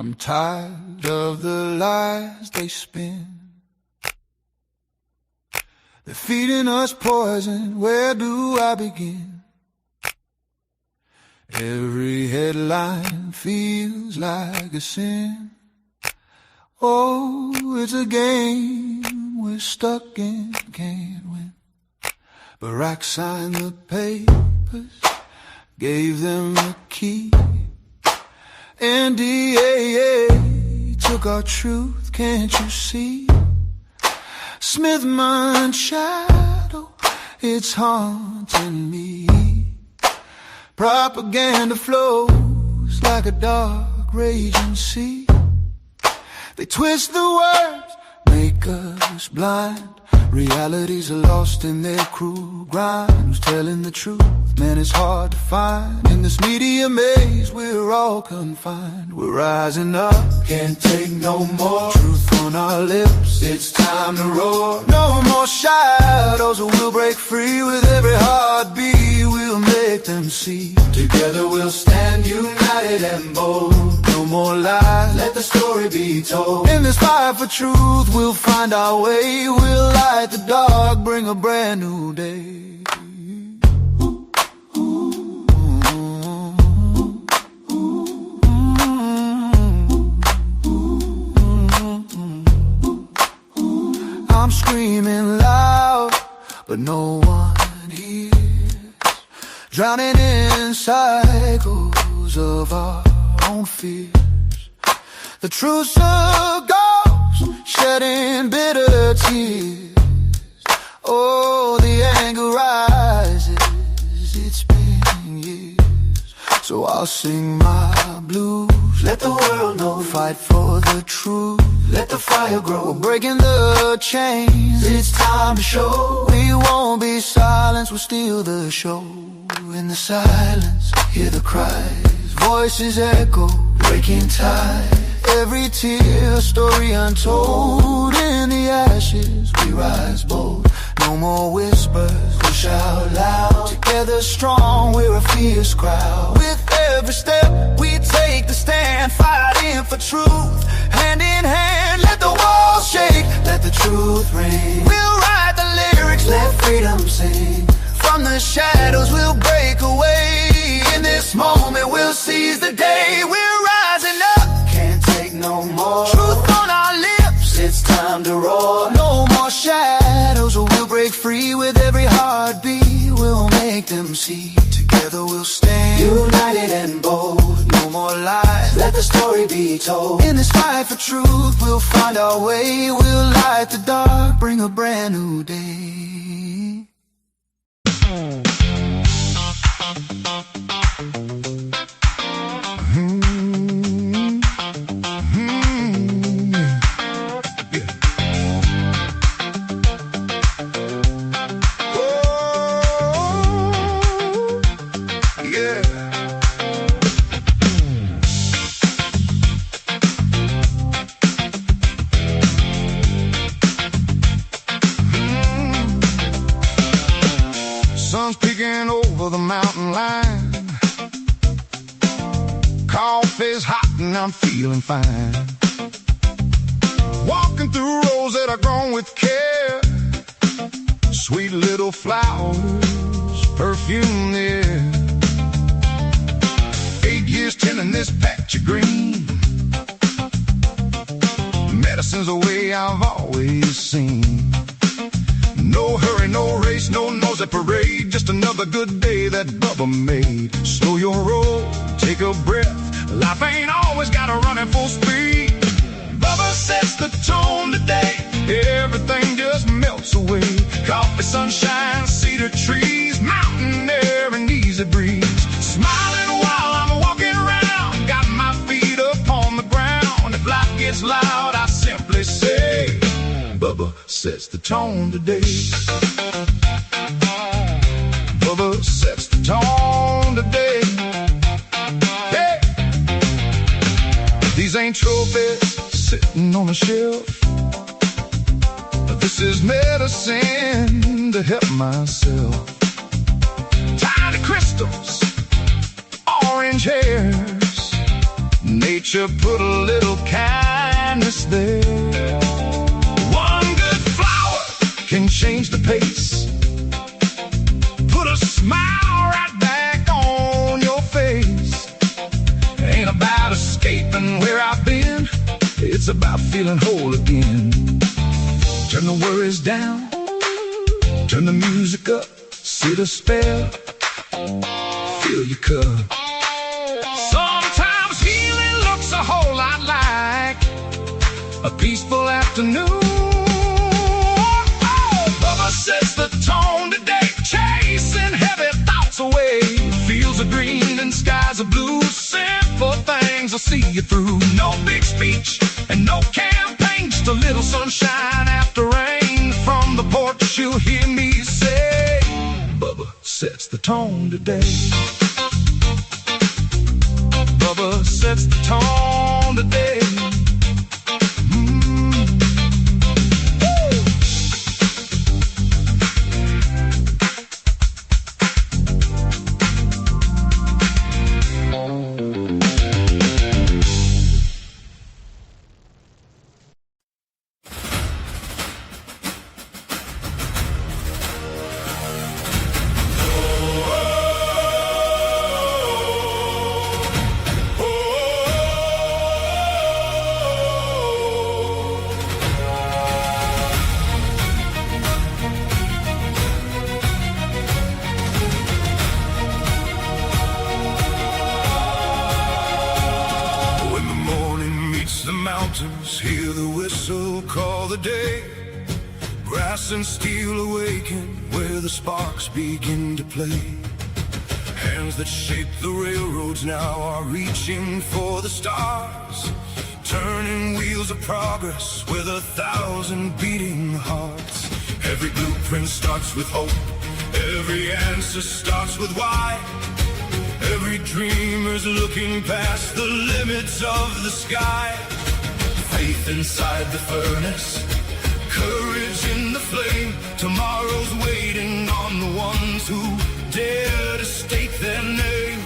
I'm tired of the lies they spin. They're feeding us poison, where do I begin? Every headline feels like a sin. Oh, it's a game we're stuck in, can't win. Barack signed the papers, gave them the key. NDAA took our truth, can't you see? Smith mind shadow, it's haunting me. Propaganda flows like a dark raging sea. They twist the words, make us blind. Realities are lost in their cruel grind. Who's telling the truth? Man, it's hard to find. In this media maze, we're all confined. We're rising up, can't take no more. Truth on our lips, it's time to roar. No more shadows, we'll break free. With every heartbeat, we'll make them see. Together we'll stand united and bold. No more lies, let the story be told. In this fight for truth, we'll find our way. We'll light the dark, bring a brand new day. I'm screaming loud, but no one hears. Drowning in cycles of our own fears. The truth's a ghost, shedding bitter tears. Oh, the anger rises, it's been years. So I'll sing my blues, let the world know. Fight for the truth, let the fire grow. We're breaking the chains, it's time to show. We won't be silenced, we'll steal the show. In the silence, hear the cries, voices echo, breaking tide. Every tear, a story untold. In the ashes, we rise bold. No more whispers, we shout loud. Together strong, we're a fierce crowd. With every step, we take the stand, fighting for truth. Hand in hand, let the walls shake, let the truth ring. We'll write the lyrics, let freedom sing. From the shadows, we'll break away. In this moment, we'll seize the day. We're rising up, can't take no more. Truth on our lips, it's time to roar. No more shadows, we'll break free. With every heartbeat, we'll make them see. Together we'll stand united and bold. No more lies, let the story be told. In this fight for truth, we'll find our way. We'll light the dark, bring a brand new day. Sun's peeking over the mountain line. Coffee's hot and I'm feeling fine. Walking through rows that are grown with care. Sweet little flowers, perfume there. 8 years tending this patch of green. Medicine's the way I've always seen. No hurry, no race, no nose at parade. Just another good day that Bubba made. Slow your roll, take a breath. Life ain't always gotta run at full speed. Bubba sets the tone today. Everything just melts away. Coffee, sunshine, cedar trees, mountain air and easy breeze. Smiling while I'm walking around. Got my feet up on the ground. If life gets loud, I simply say, Bubba sets the tone today. Bubba sets the tone today. Hey! These ain't trophies sitting on a shelf. This is medicine to help myself. Tiny crystals, orange hairs, Nature put a little kindness there. One good flower can change the pace, put a smile right back on your face. Ain't about escaping where I've been, it's about feeling whole again. Turn the worries down, turn the music up, sit a spell, fill your cup. Sometimes healing looks a whole lot like a peaceful afternoon. Bubba sets the tone today, chasing heavy thoughts away. Fields are green and skies are blue, simple things will see you through. No big speech and no campaign, just a little sunshine after rain. From the porch you'll hear me say, Bubba sets the tone today. Bubba sets the tone today. Mountains hear the whistle call the day. Brass and steel awaken where the sparks begin to play. Hands that shape the railroads now are reaching for the stars, turning wheels of progress with 1,000 beating hearts. Every blueprint starts with hope, every answer starts with why. Every dreamer's looking past the limits of the sky. Faith inside the furnace, courage in the flame. Tomorrow's waiting on the ones who dare to stake their name.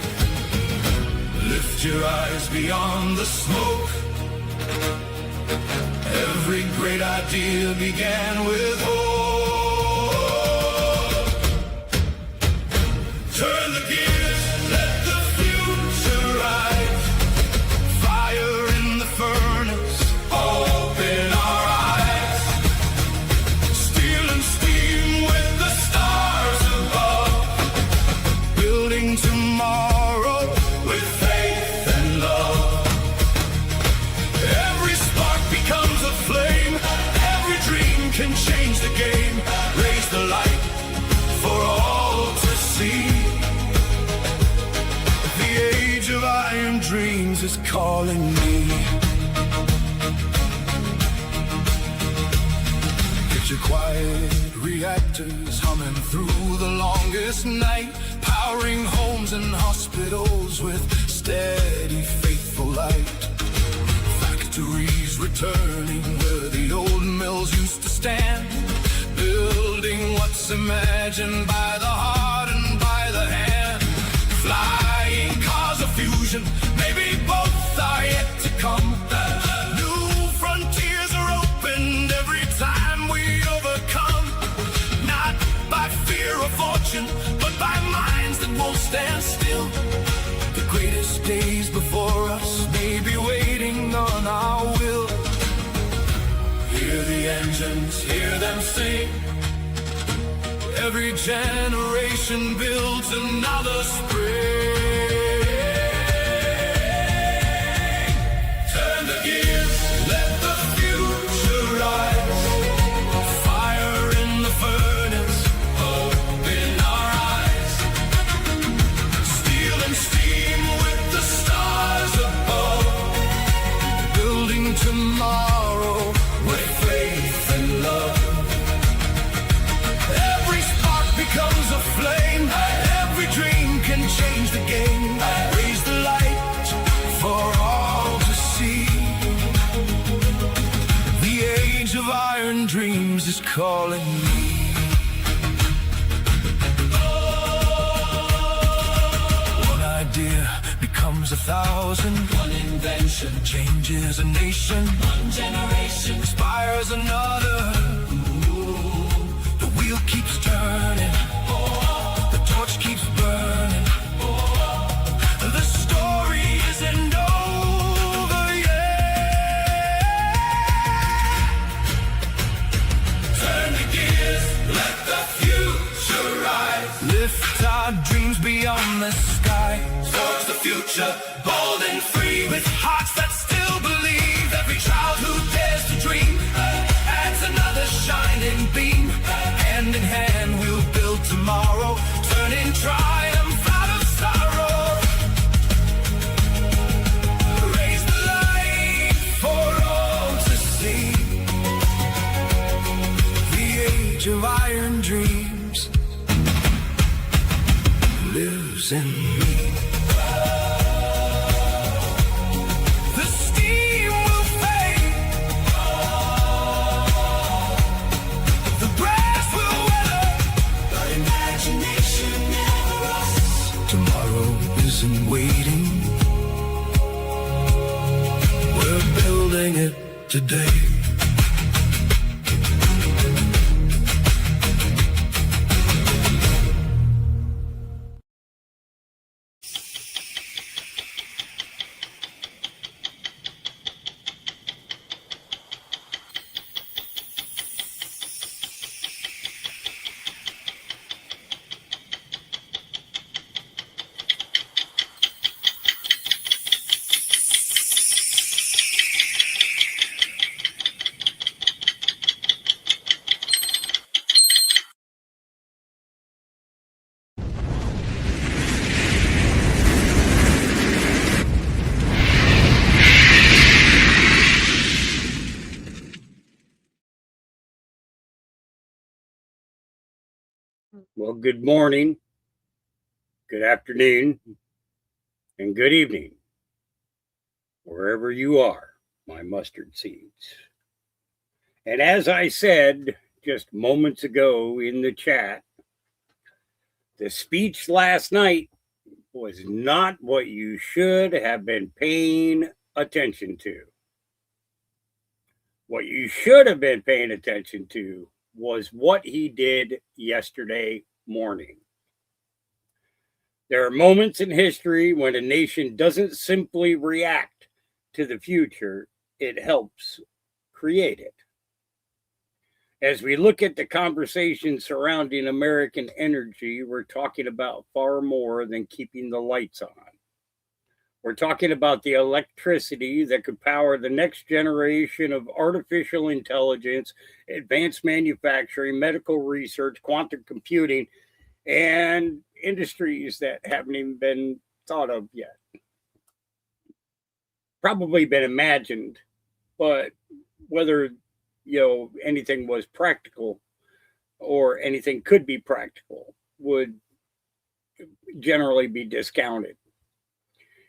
Lift your eyes beyond the smoke. Every great idea began with hope. Turn the gears, let the future rise. Fire in the furnace, open our eyes. Steel and steam with the stars above, building tomorrow with faith and love. Every spark becomes a flame, every dream can change the game. Raise the light for all to see. The age of iron dreams is calling me. Your quiet reactors humming through the longest night, powering homes and hospitals with steady, faithful light. Factories returning where the old mills used to stand, building what's imagined by the heart and by the hand. Flying cars of fusion, maybe both are yet to come. New frontiers are opened every time we overcome, not by fear or fortune, but by minds that won't stand still. The greatest days before us may be waiting on our will. Hear the engines, hear them sing. Every generation builds another spring. Turn the gears, let the future rise. Fire in the furnace, open our eyes. Steel and steam with the stars above, building tomorrow with faith and love. Every spark becomes a flame, every dream can change the game. Raise the light for all to see. The age of iron dreams is calling me. One idea becomes becomes 1,000. One invention changes a nation. One generation inspires another. Ooh, the wheel keeps turning. Oh, the torch keeps burning. Oh, the story isn't over yet. Turn the gears, let the future rise. Lift our dreams beyond the sky. Towards the future, bold and free. With hearts that still believe. Every child who dares to dream adds another shining beam. Hand in hand we'll build tomorrow. Turning triumph out of sorrow. Raise the light for all to see. The age of iron dreams lives in me. The steam will fade. The brass will weather. But imagination never rusts. Tomorrow isn't waiting. We're building it today. Well, good morning, good afternoon, and good evening, wherever you are, my mustard seeds. And as I said just moments ago in the chat, the speech last night was not what you should have been paying attention to. What you should have been paying attention to was what he did yesterday morning. There are moments in history when a nation doesn't simply react to the future, it helps create it. As we look at the conversation surrounding American energy, we're talking about far more than keeping the lights on. We're talking about the electricity that could power the next generation of artificial intelligence, advanced manufacturing, medical research, quantum computing, and industries that haven't even been thought of yet. Probably been imagined, but whether anything was practical or anything could be practical would generally be discounted.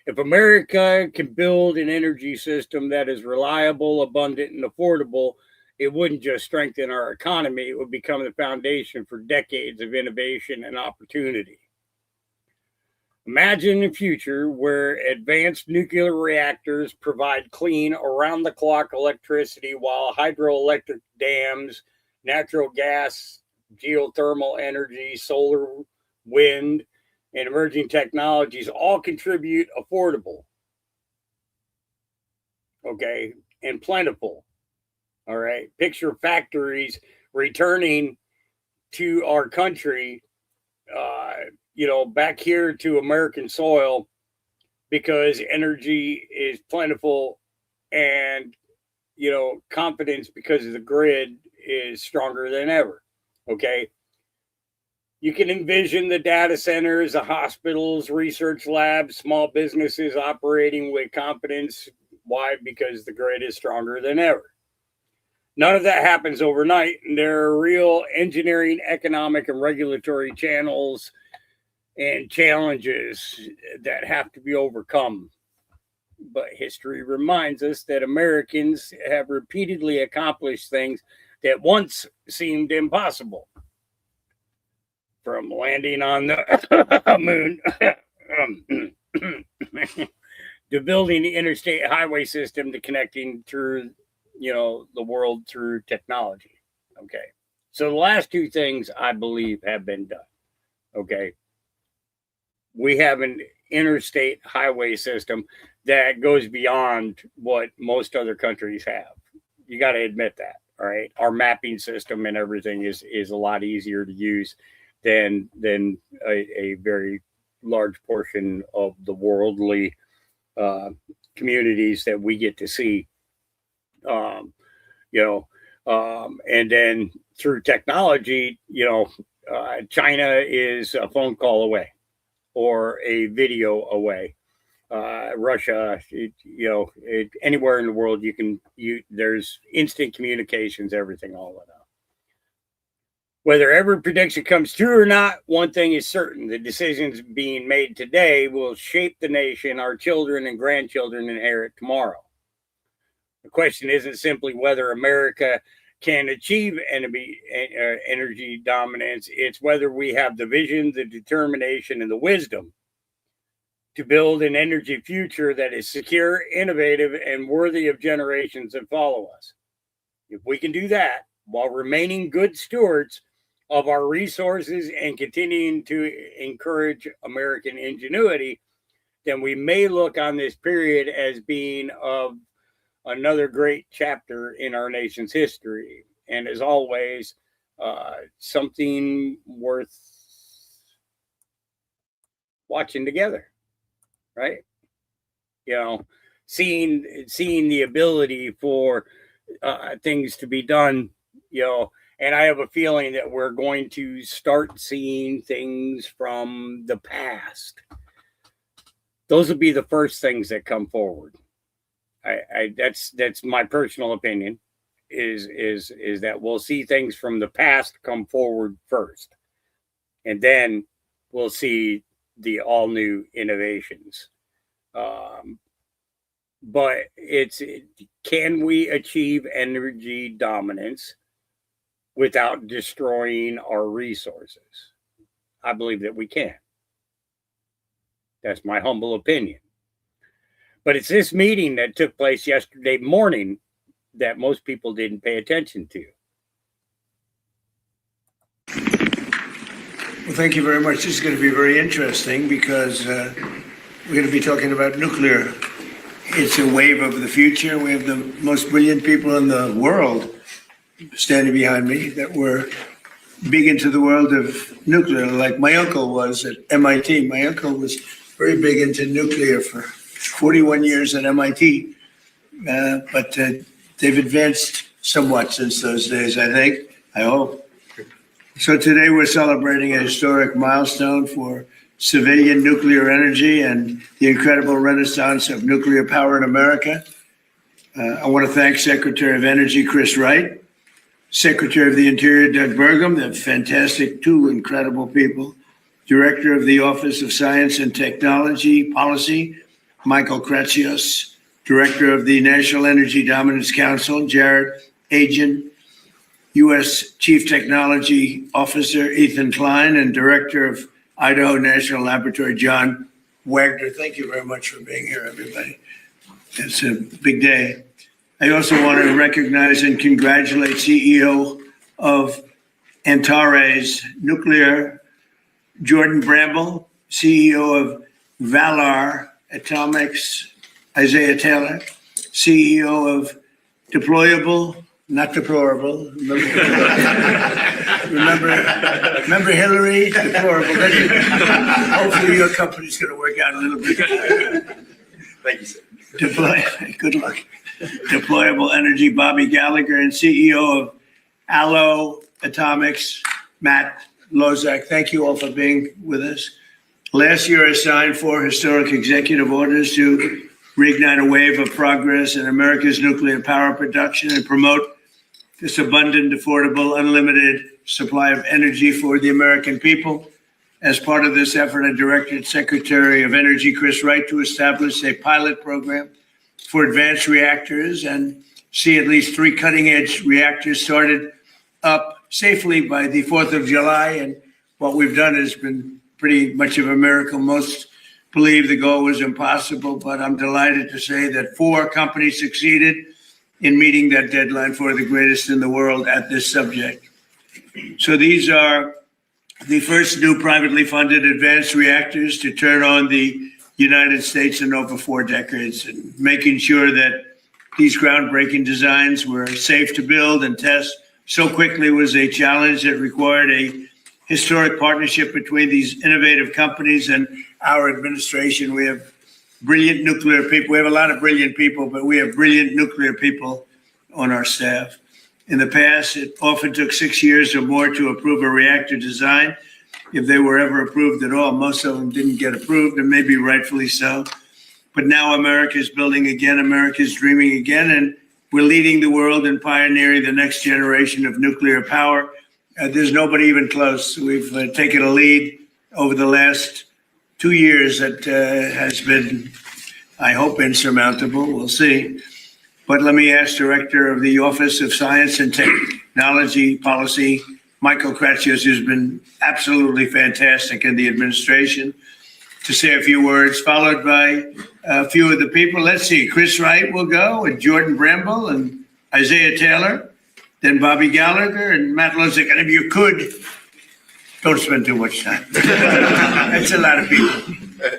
If America can build an energy system that is reliable, abundant, and affordable, it wouldn't just strengthen our economy, it would become the foundation for decades of innovation and opportunity. Imagine a future where advanced nuclear reactors provide clean, around-the-clock electricity while hydroelectric dams, natural gas, geothermal energy, solar, wind, and emerging technologies all contribute affordable, okay, and plentiful. All right. Picture factories returning to our country, back here to American soil because energy is plentiful and, confidence because of the grid is stronger than ever. Okay. You can envision the data centers, the hospitals, research labs, small businesses operating with confidence. Why? Because the grid is stronger than ever. None of that happens overnight. And there are real engineering, economic, and regulatory channels and challenges that have to be overcome. But history reminds us that Americans have repeatedly accomplished things that once seemed impossible. From landing on the moon to building the interstate highway system to connecting through, the world through technology. Okay. So the last two things I believe have been done. Okay. We have an interstate highway system that goes beyond what most other countries have. You got to admit that. All right. Our mapping system and everything is a lot easier to use than a very large portion of the worldly communities that we get to see. And then through technology, China is a phone call away or a video away. Russia, anywhere in the world, there's instant communications, everything, all of that. Whether every prediction comes true or not, one thing is certain: the decisions being made today will shape the nation our children and grandchildren inherit tomorrow. The question isn't simply whether America can achieve energy dominance. It's whether we have the vision, the determination, and the wisdom to build an energy future that is secure, innovative, and worthy of generations that follow us. If we can do that while remaining good stewards of our resources and continuing to encourage American ingenuity, then we may look on this period as being of another great chapter in our nation's history. And as always, something worth watching together, right? Seeing the ability for things to be done, and I have a feeling that we're going to start seeing things from the past. Those will be the first things that come forward. That's my personal opinion. Is that we'll see things from the past come forward first, and then we'll see the all new innovations. But can we achieve energy dominance without destroying our resources? I believe that we can. That's my humble opinion. But it's this meeting that took place yesterday morning that most people didn't pay attention to. Well, thank you very much. This is going to be very interesting because we're going to be talking about nuclear. It's a wave of the future. We have the most brilliant people in the world standing behind me that were big into the world of nuclear, like my uncle was at MIT. My uncle was very big into nuclear for 41 years at MIT, but they've advanced somewhat since those days, I think, I hope. So today we're celebrating a historic milestone for civilian nuclear energy and the incredible renaissance of nuclear power in America. I want to thank Secretary of Energy Chris Wright, Secretary of the Interior Doug Burgum, they're fantastic, two incredible people, Director of the Office of Science and Technology Policy, Michael Kratsios, Director of the National Energy Dominance Council, Jared Agin, U.S. Chief Technology Officer Ethan Klein, and Director of Idaho National Laboratory, John Wagner. Thank you very much for being here, everybody. It's a big day. I also want to recognize and congratulate CEO of Antares Nuclear, Jordan Bramble, CEO of Valar Atomics, Isaiah Taylor, CEO of Deployable, not deplorable. Remember Hillary? Deplorable. Hopefully your company's going to work out a little bit. Thank you, sir. Good luck. Deployable Energy, Bobby Gallagher, and CEO of Allo Atomics, Matt Lozak. Thank you all for being with us. Last year, I signed 4 historic executive orders to reignite a wave of progress in America's nuclear power production and promote this abundant, affordable, unlimited supply of energy for the American people. As part of this effort, I directed Secretary of Energy Chris Wright to establish a pilot program for advanced reactors and see at least 3 cutting-edge reactors started up safely by the 4th of July. And what we've done has been pretty much of a miracle. Most believed the goal was impossible, but I'm delighted to say that 4 companies succeeded in meeting that deadline for the greatest in the world at this subject. So these are the first new privately funded advanced reactors to turn on the United States in over 4 decades, and making sure that these groundbreaking designs were safe to build and test so quickly was a challenge that required a historic partnership between these innovative companies and our administration. We have brilliant nuclear people. We have a lot of brilliant people, but we have brilliant nuclear people on our staff. In the past, it often took 6 years or more to approve a reactor design, if they were ever approved at all. Most of them didn't get approved, and maybe rightfully so. But now America is building again, America is dreaming again, and we're leading the world and pioneering the next generation of nuclear power. There's nobody even close. We've taken a lead over the last 2 years that has been, I hope, insurmountable. We'll see. But let me ask Director of the Office of Science and Technology Policy, Michael Kratsios, who's been absolutely fantastic in the administration, to say a few words, followed by a few of the people. Let's see, Chris Wright will go, and Jordan Bramble, and Isaiah Taylor, then Bobby Gallagher, and Matt Lozick. And if you could, don't spend too much time. That's a lot of people.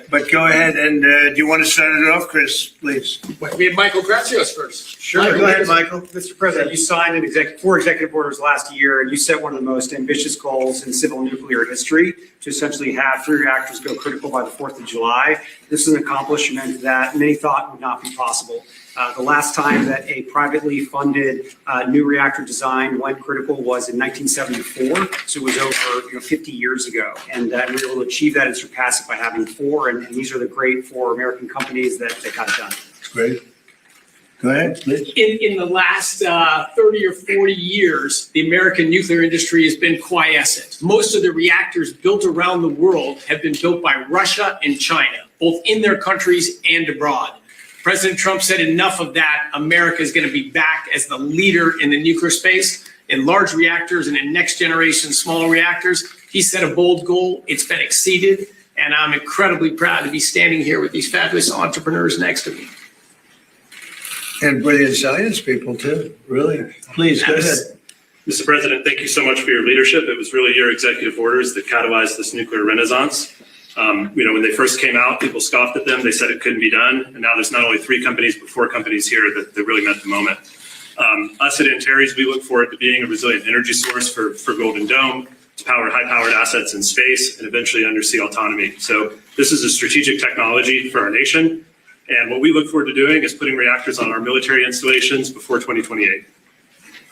But go ahead, and do you want to start it off, Chris, please? We have Michael Grazios first. Sure, go ahead, Michael. Mr. President, you signed 4 executive orders last year, and you set one of the most ambitious goals in civil nuclear history to essentially have 3 reactors go critical by the 4th of July. This is an accomplishment that many thought would not be possible. The last time that a privately funded new reactor design went critical was in 1974, so it was over 50 years ago. And we were able to achieve that and surpass it by having 4, and these are the great 4 American companies that got it done. Great. Go ahead, please. In the last 30 or 40 years, the American nuclear industry has been quiescent. Most of the reactors built around the world have been built by Russia and China, both in their countries and abroad. President Trump said enough of that. America is going to be back as the leader in the nuclear space, in large reactors and in next generation small reactors. He set a bold goal. It's been exceeded. And I'm incredibly proud to be standing here with these fabulous entrepreneurs next to me. And brilliant science people, too. Really. Please, go ahead. Mr. President, thank you so much for your leadership. It was really your executive orders that catalyzed this nuclear renaissance. When they first came out, people scoffed at them. They said it couldn't be done. And now there's not only 3 companies, but 4 companies here that really met the moment. Us at Antares, we look forward to being a resilient energy source for Golden Dome, to power high-powered assets in space, and eventually undersea autonomy. So this is a strategic technology for our nation. And what we look forward to doing is putting reactors on our military installations before 2028.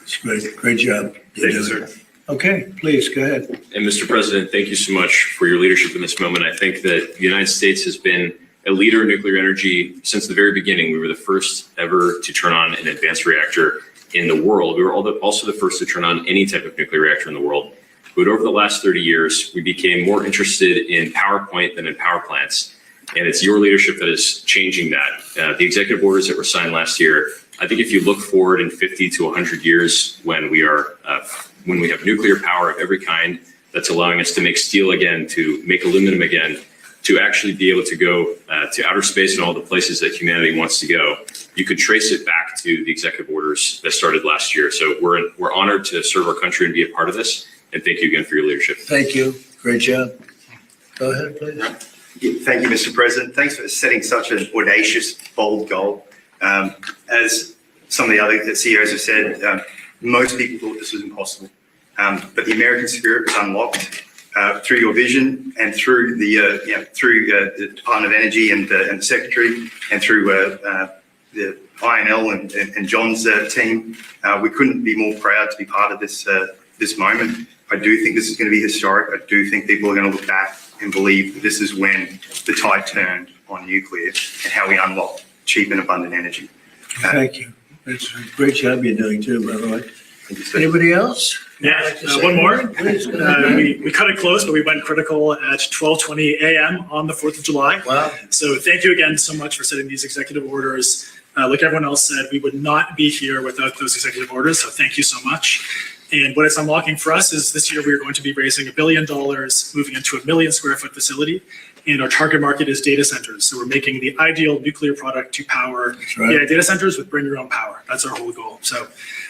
That's great. Great job. Thank you, sir. Okay, please, go ahead. And Mr. President, thank you so much for your leadership in this moment. I think that the United States has been a leader in nuclear energy since the very beginning. We were the first ever to turn on an advanced reactor in the world. We were also the first to turn on any type of nuclear reactor in the world. But over the last 30 years, we became more interested in PowerPoint than in power plants. And it's your leadership that is changing that. The executive orders that were signed last year, I think if you look forward in 50 to 100 years when we have nuclear power of every kind that's allowing us to make steel again, to make aluminum again, to actually be able to go to outer space and all the places that humanity wants to go, you could trace it back to the executive orders that started last year. So we're honored to serve our country and be a part of this. And thank you again for your leadership. Thank you. Great job. Go ahead, please. Thank you, Mr. President. Thanks for setting such an audacious, bold goal. As some of the other CEOs have said, most people thought this was impossible. But the American spirit was unlocked through your vision and through the Department of Energy and the Secretary and through the INL and John's team. We couldn't be more proud to be part of this moment. I do think this is going to be historic. I do think people are going to look back and believe that this is when the tide turned on nuclear and how we unlocked cheap and abundant energy. Thank you. That's a great job you're doing too, by the way. Anybody else? Yeah, one more. Please, we cut it close, but we went critical at 12:20 a.m. on the 4th of July. Wow. So thank you again so much for setting these executive orders. Like everyone else said, we would not be here without those executive orders. So thank you so much. And what it's unlocking for us is this year we are going to be raising $1 billion, moving into a 1 million square foot facility. and our target market is data centers. So we're making the ideal nuclear product to power AI data centers with bring your own power. That's our whole goal. So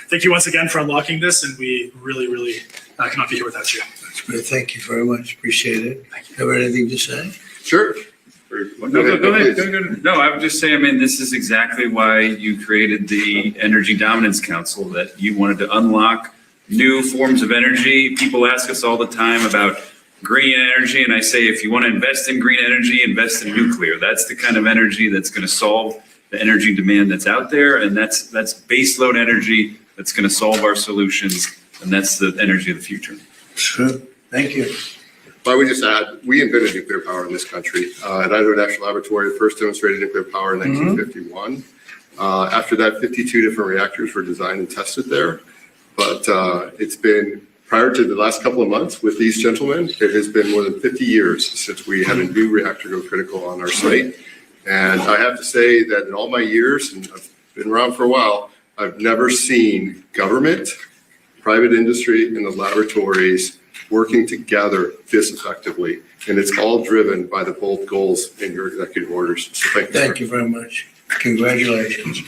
thank you once again for unlocking this, and we really, really cannot be here without you. That's great. Thank you very much. Appreciate it. Have anything to say? Sure. No, go ahead. No, I would just say, I mean, this is exactly why you created the Energy Dominance Council, that you wanted to unlock new forms of energy. People ask us all the time about green energy, and I say, if you want to invest in green energy, invest in nuclear. That's the kind of energy that's going to solve the energy demand that's out there, and that's baseload energy that's going to solve our solutions, and that's the energy of the future. Sure. Thank you. I would just add, we invented nuclear power in this country. At Idaho National Laboratory, first demonstrated nuclear power in 1951. After that, 52 different reactors were designed and tested there. But it's been, prior to the last couple of months with these gentlemen, it has been more than 50 years since we had a new reactor go critical on our site. And I have to say that in all my years, and I've been around for a while, I've never seen government, private industry, and the laboratories working together this effectively. And it's all driven by the bold goals in your executive orders. So thank you very much. Congratulations.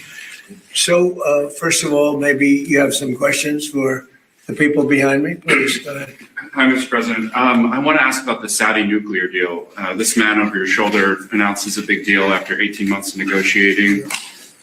So first of all, maybe you have some questions for the people behind me. Please go ahead. Hi, Mr. President. I want to ask about the Saudi nuclear deal. This man over your shoulder announces a big deal after 18 months of negotiating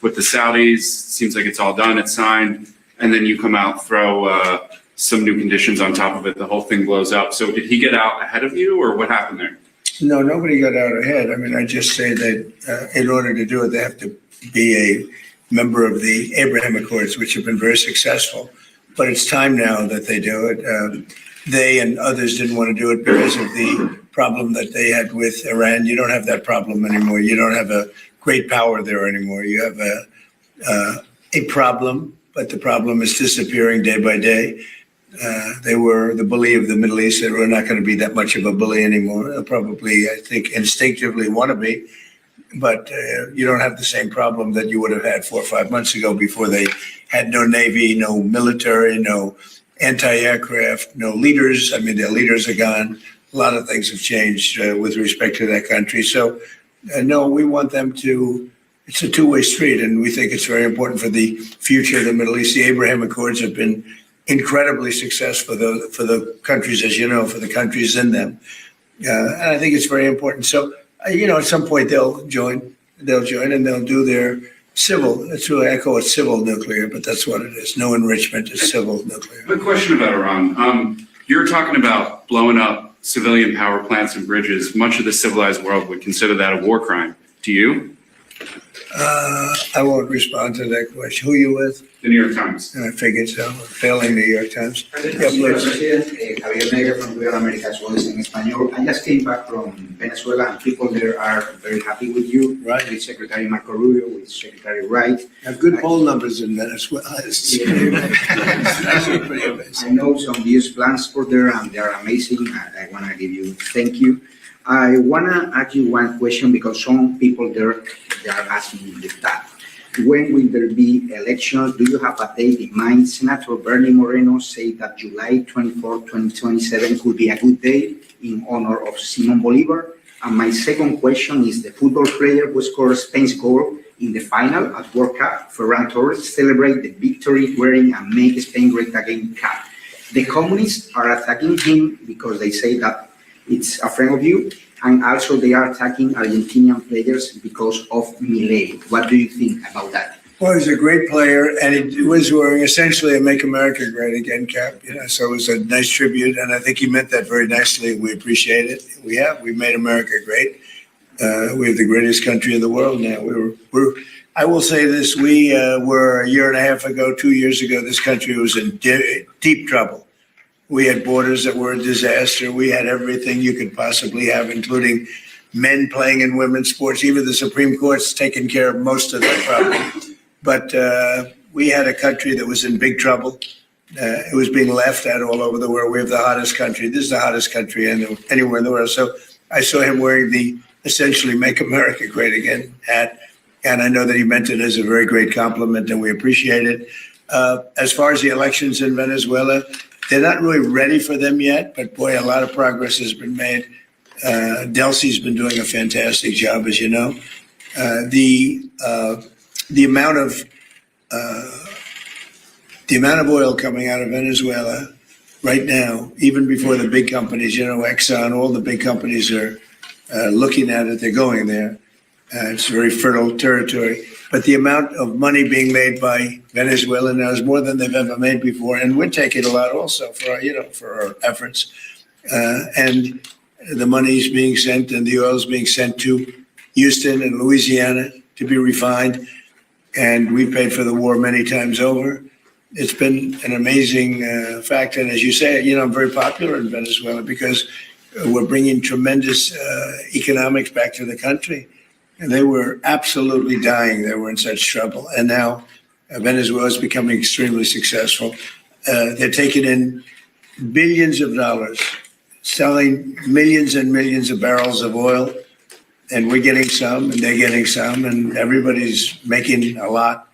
with the Saudis. Seems like it's all done, it's signed, and then you come out, throw some new conditions on top of it. The whole thing blows up. So did he get out ahead of you, or what happened there? No, nobody got out ahead. I mean, I just say that in order to do it, they have to be a member of the Abraham Accords, which have been very successful. But it's time now that they do it. They and others didn't want to do it because of the problem that they had with Iran. You don't have that problem anymore. You don't have a great power there anymore. You have a problem, but the problem is disappearing day by day. They were the bully of the Middle East. They were not going to be that much of a bully anymore. They'll probably, I think, instinctively want to be. But you don't have the same problem that you would have had 4 or 5 months ago, before they had no Navy, no military, no anti-aircraft, no leaders. I mean, their leaders are gone. A lot of things have changed with respect to that country. So, no, we want them to, it's a two-way street, and we think it's very important for the future of the Middle East. The Abraham Accords have been incredibly successful for the countries, as you know, for the countries in them. And I think it's very important. So, at some point they'll join and they'll do their civil. That's really, I call it civil nuclear, but that's what it is. No enrichment, is civil nuclear. Quick question about Iran. You're talking about blowing up civilian power plants and bridges. Much of the civilized world would consider that a war crime. Do you? I won't respond to that question. Who are you with? The New York Times. I figured so. Failing New York Times. Yeah, President, Javier Negra from Real America's Voice in Español. I just came back from Venezuela, and people there are very happy with you. Right. With Secretary Marco Rubio, with Secretary Wright. Have good poll numbers in Venezuela. It's actually pretty amazing. I know some views plans for there, and they are amazing. I want to give you thank you. I want to ask you one question, because some people there, they are asking that. When will there be elections? Do you have a date in mind? Senator Bernie Moreno said that July 24, 2027 could be a good day in honor of Simon Bolivar. And my second question is, the football player who scored Spain's goal in the final at World Cup, Ferran Torres, celebrate the victory wearing a Make Spain Great Again cap. The communists are attacking him because they say that it's a friend of you, and also they are attacking Argentinian players because of Milei. What do you think about that? Well, he's a great player, and he was wearing essentially a Make America Great Again cap, so it was a nice tribute, and I think he meant that very nicely. We appreciate it. We've made America great. We have the greatest country in the world now. I will say this, we were a year and a half ago, 2 years ago, this country was in deep trouble. We had borders that were a disaster. We had everything you could possibly have, including men playing in women's sports. Even the Supreme Court's taken care of most of that problem. But we had a country that was in big trouble. It was being laughed at all over the world. We have the hottest country. This is the hottest country anywhere in the world. So I saw him wearing the essentially Make America Great Again hat. And I know that he meant it as a very great compliment, and we appreciate it. As far as the elections in Venezuela, they're not really ready for them yet, but boy, a lot of progress has been made. Delsey's been doing a fantastic job, as you know. The amount of oil coming out of Venezuela right now, even before the big companies, Exxon, all the big companies are looking at it. They're going there. It's very fertile territory. But the amount of money being made by Venezuela now is more than they've ever made before, and we're taking a lot also for our efforts. And the money's being sent, and the oil's being sent to Houston and Louisiana to be refined. And we paid for the war many times over. It's been an amazing fact. And as you say, I'm very popular in Venezuela because we're bringing tremendous economics back to the country. And they were absolutely dying. They were in such trouble. And now Venezuela is becoming extremely successful. They're taking in billions of dollars, selling millions and millions of barrels of oil. And we're getting some, and they're getting some, and everybody's making a lot.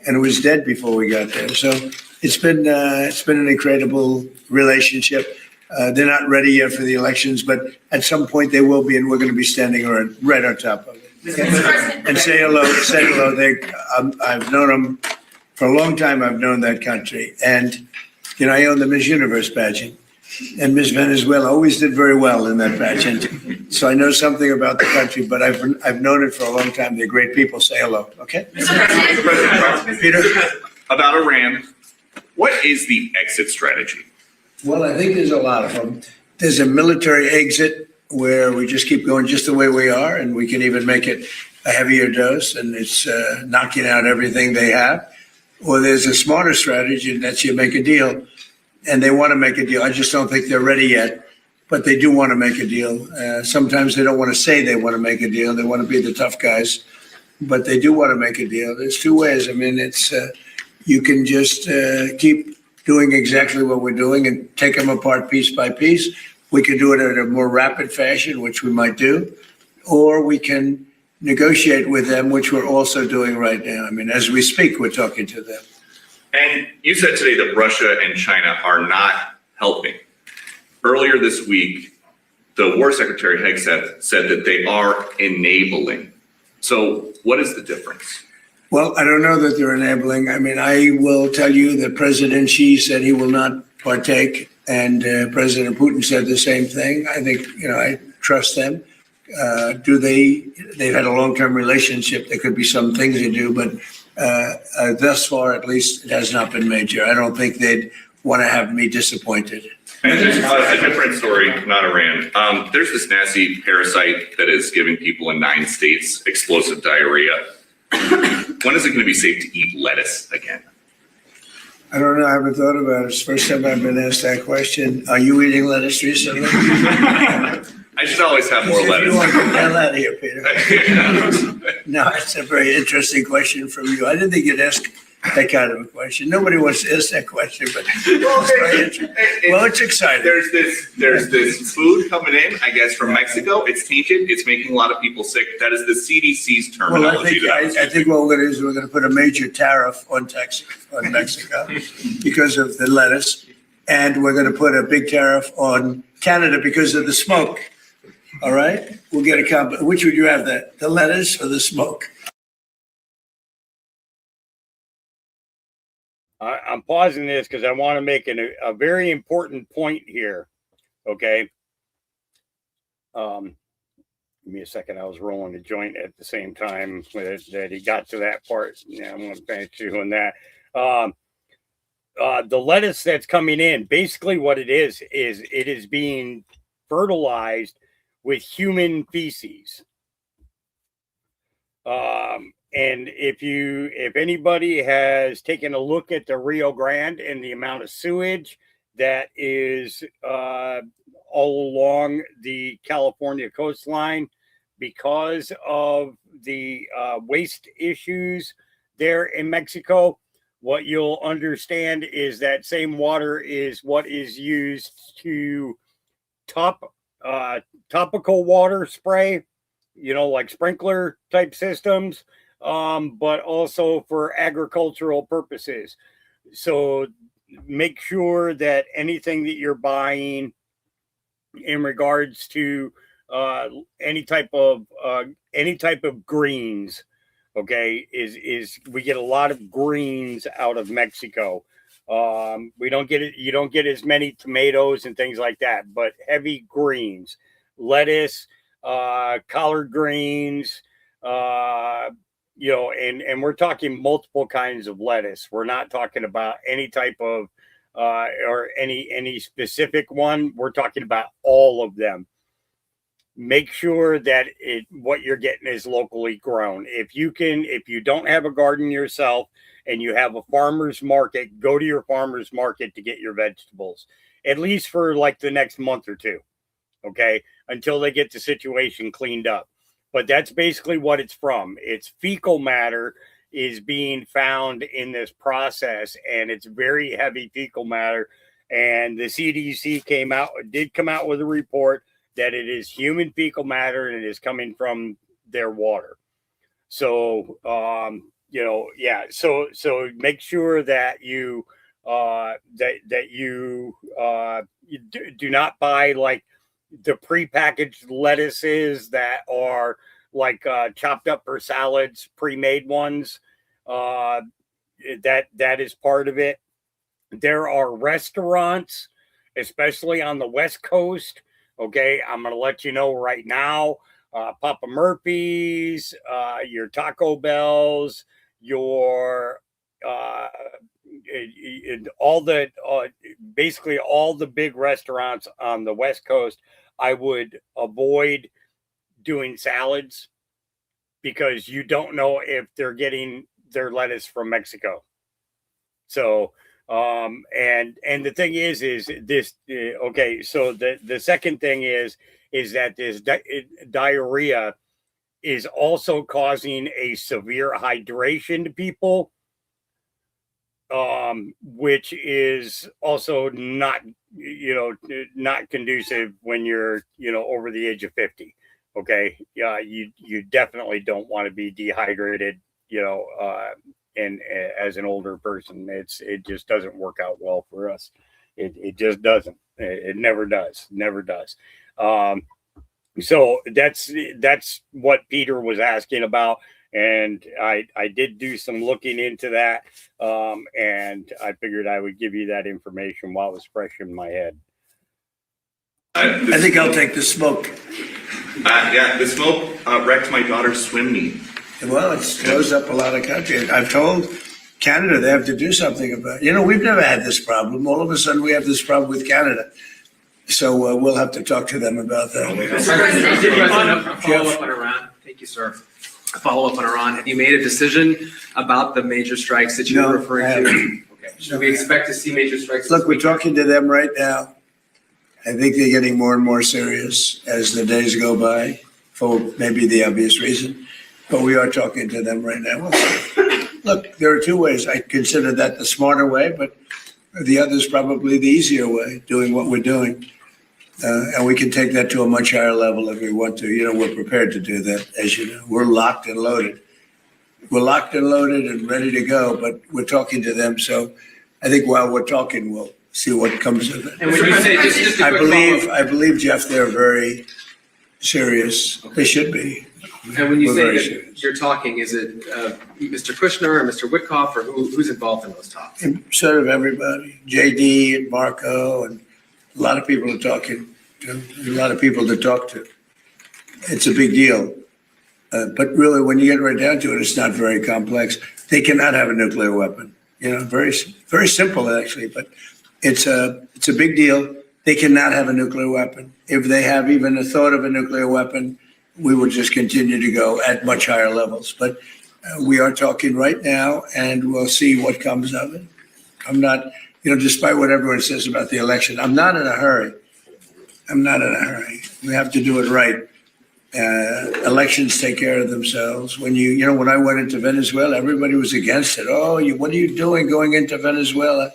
And it was dead before we got there. So it's been an incredible relationship. They're not ready yet for the elections, but at some point they will be, and we're going to be standing right on top of it. And say hello. I've known them for a long time. I've known that country, and I own the Miss Universe pageant, and Miss Venezuela always did very well in that pageant. So I know something about the country, but I've known it for a long time. They're great people. Say hello, okay? Mr. President, Peter. About Iran, what is the exit strategy? Well, I think there's a lot of them. There's a military exit where we just keep going just the way we are, and we can even make it a heavier dose, and it's knocking out everything they have. Or there's a smarter strategy, and that's you make a deal, and they want to make a deal. I just don't think they're ready yet, but they do want to make a deal. Sometimes they don't want to say they want to make a deal. They want to be the tough guys, but they do want to make a deal. There's two ways. I mean, it's you can just keep doing exactly what we're doing and take them apart piece by piece. We can do it at a more rapid fashion, which we might do, or we can negotiate with them, which we're also doing right now. I mean, as we speak, we're talking to them. And you said today that Russia and China are not helping. Earlier this week, the War Secretary Hegseth said that they are enabling. So what is the difference? Well, I don't know that they're enabling. I mean, I will tell you that President Xi said he will not partake, and President Putin said the same thing. I think, I trust them. They've had a long-term relationship. There could be some things they do, but thus far, at least, it has not been major. I don't think they'd want to have me disappointed. And there's a different story, not Iran. There's this nasty parasite that is giving people in 9 states explosive diarrhea. When is it going to be safe to eat lettuce again? I don't know. I haven't thought about it. It's the first time I've been asked that question. Are you eating lettuce recently? I should always have more lettuce. You want to get the hell out of here, Peter. No, it's a very interesting question from you. I didn't think you'd ask that kind of a question. Nobody wants to ask that question, but it's exciting. There's this food coming in, I guess, from Mexico. It's tainted. It's making a lot of people sick. That is the CDC's terminology. Well, I think what we're going to do is we're going to put a major tariff on Mexico because of the lettuce, and we're going to put a big tariff on Canada because of the smoke. All right, we'll get a combo. Which would you have, the lettuce or the smoke? I'm pausing this because I want to make a very important point here. Okay. Give me a second. I was rolling a joint at the same time that he got to that part. Yeah, I'm going to finish doing that. The lettuce that's coming in, basically what it is it is being fertilized with human feces. And if anybody has taken a look at the Rio Grande and the amount of sewage that is all along the California coastline because of the waste issues there in Mexico, what you'll understand is that same water is what is used to topical water spray, like sprinkler type systems, but also for agricultural purposes. So make sure that anything that you're buying in regards to any type of greens. Okay, is we get a lot of greens out of Mexico. We don't get it. You don't get as many tomatoes and things like that, but heavy greens, lettuce, collard greens, and we're talking multiple kinds of lettuce. We're not talking about any type of or any specific one. We're talking about all of them. Make sure that what you're getting is locally grown. If you don't have a garden yourself and you have a farmer's market, go to your farmer's market to get your vegetables, at least for like the next month or two, okay, until they get the situation cleaned up. But that's basically what it's from. It's fecal matter is being found in this process, and it's very heavy fecal matter. And the CDC did come out with a report that it is human fecal matter and it is coming from their water. So, so make sure that you do not buy like the prepackaged lettuces that are like chopped up for salads, pre-made ones. That is part of it. There are restaurants, especially on the West Coast. Okay, I'm going to let you know right now, Papa Murphy's, your Taco Bells, your basically all the big restaurants on the West Coast, I would avoid doing salads because you don't know if they're getting their lettuce from Mexico. So, and the thing is this, okay. So the second thing is that this diarrhea is also causing a severe hydration to people, which is also not conducive when you're, over the age of 50. Okay. Yeah. You definitely don't want to be dehydrated, and as an older person. It just doesn't work out well for us. It just doesn't. It never does. So that's what Peter was asking about, and I did do some looking into that, and I figured I would give you that information while it was fresh in my head. I think I'll take the smoke. The smoke wrecked my daughter's swim meet. Well, it blows up a lot of countries. I've told Canada they have to do something about it. We've never had this problem. All of a sudden, we have this problem with Canada. So we'll have to talk to them about that. Mr. President, a follow-up on Iran. Thank you, sir. A follow-up on Iran. Have you made a decision about the major strikes that you were referring to? Okay. Should we expect to see major strikes? Look, we're talking to them right now. I think they're getting more and more serious as the days go by, for maybe the obvious reason. But we are talking to them right now. Look, there are two ways. I consider that the smarter way, but the other is probably the easier way, doing what we're doing. And we can take that to a much higher level if we want to. We're prepared to do that, as you know. We're locked and loaded. We're locked and loaded and ready to go, but we're talking to them. So I think while we're talking, we'll see what comes of it. And when you say, just a quick I believe, Jeff, they're very serious. They should be. And when you say that you're talking, is it Mr. Kushner or Mr. Witkoff, or who's involved in those talks? Sort of everybody. JD and Marco and a lot of people are talking. A lot of people to talk to. It's a big deal. But really, when you get right down to it, it's not very complex. They cannot have a nuclear weapon. Very, very simple actually. But it's a big deal. They cannot have a nuclear weapon. If they have even a thought of a nuclear weapon, we will just continue to go at much higher levels. But we are talking right now, and we'll see what comes of it. I'm not, despite what everyone says about the election, I'm not in a hurry. We have to do it right. Elections take care of themselves. When when I went into Venezuela, everybody was against it. Oh, what are you doing going into Venezuela?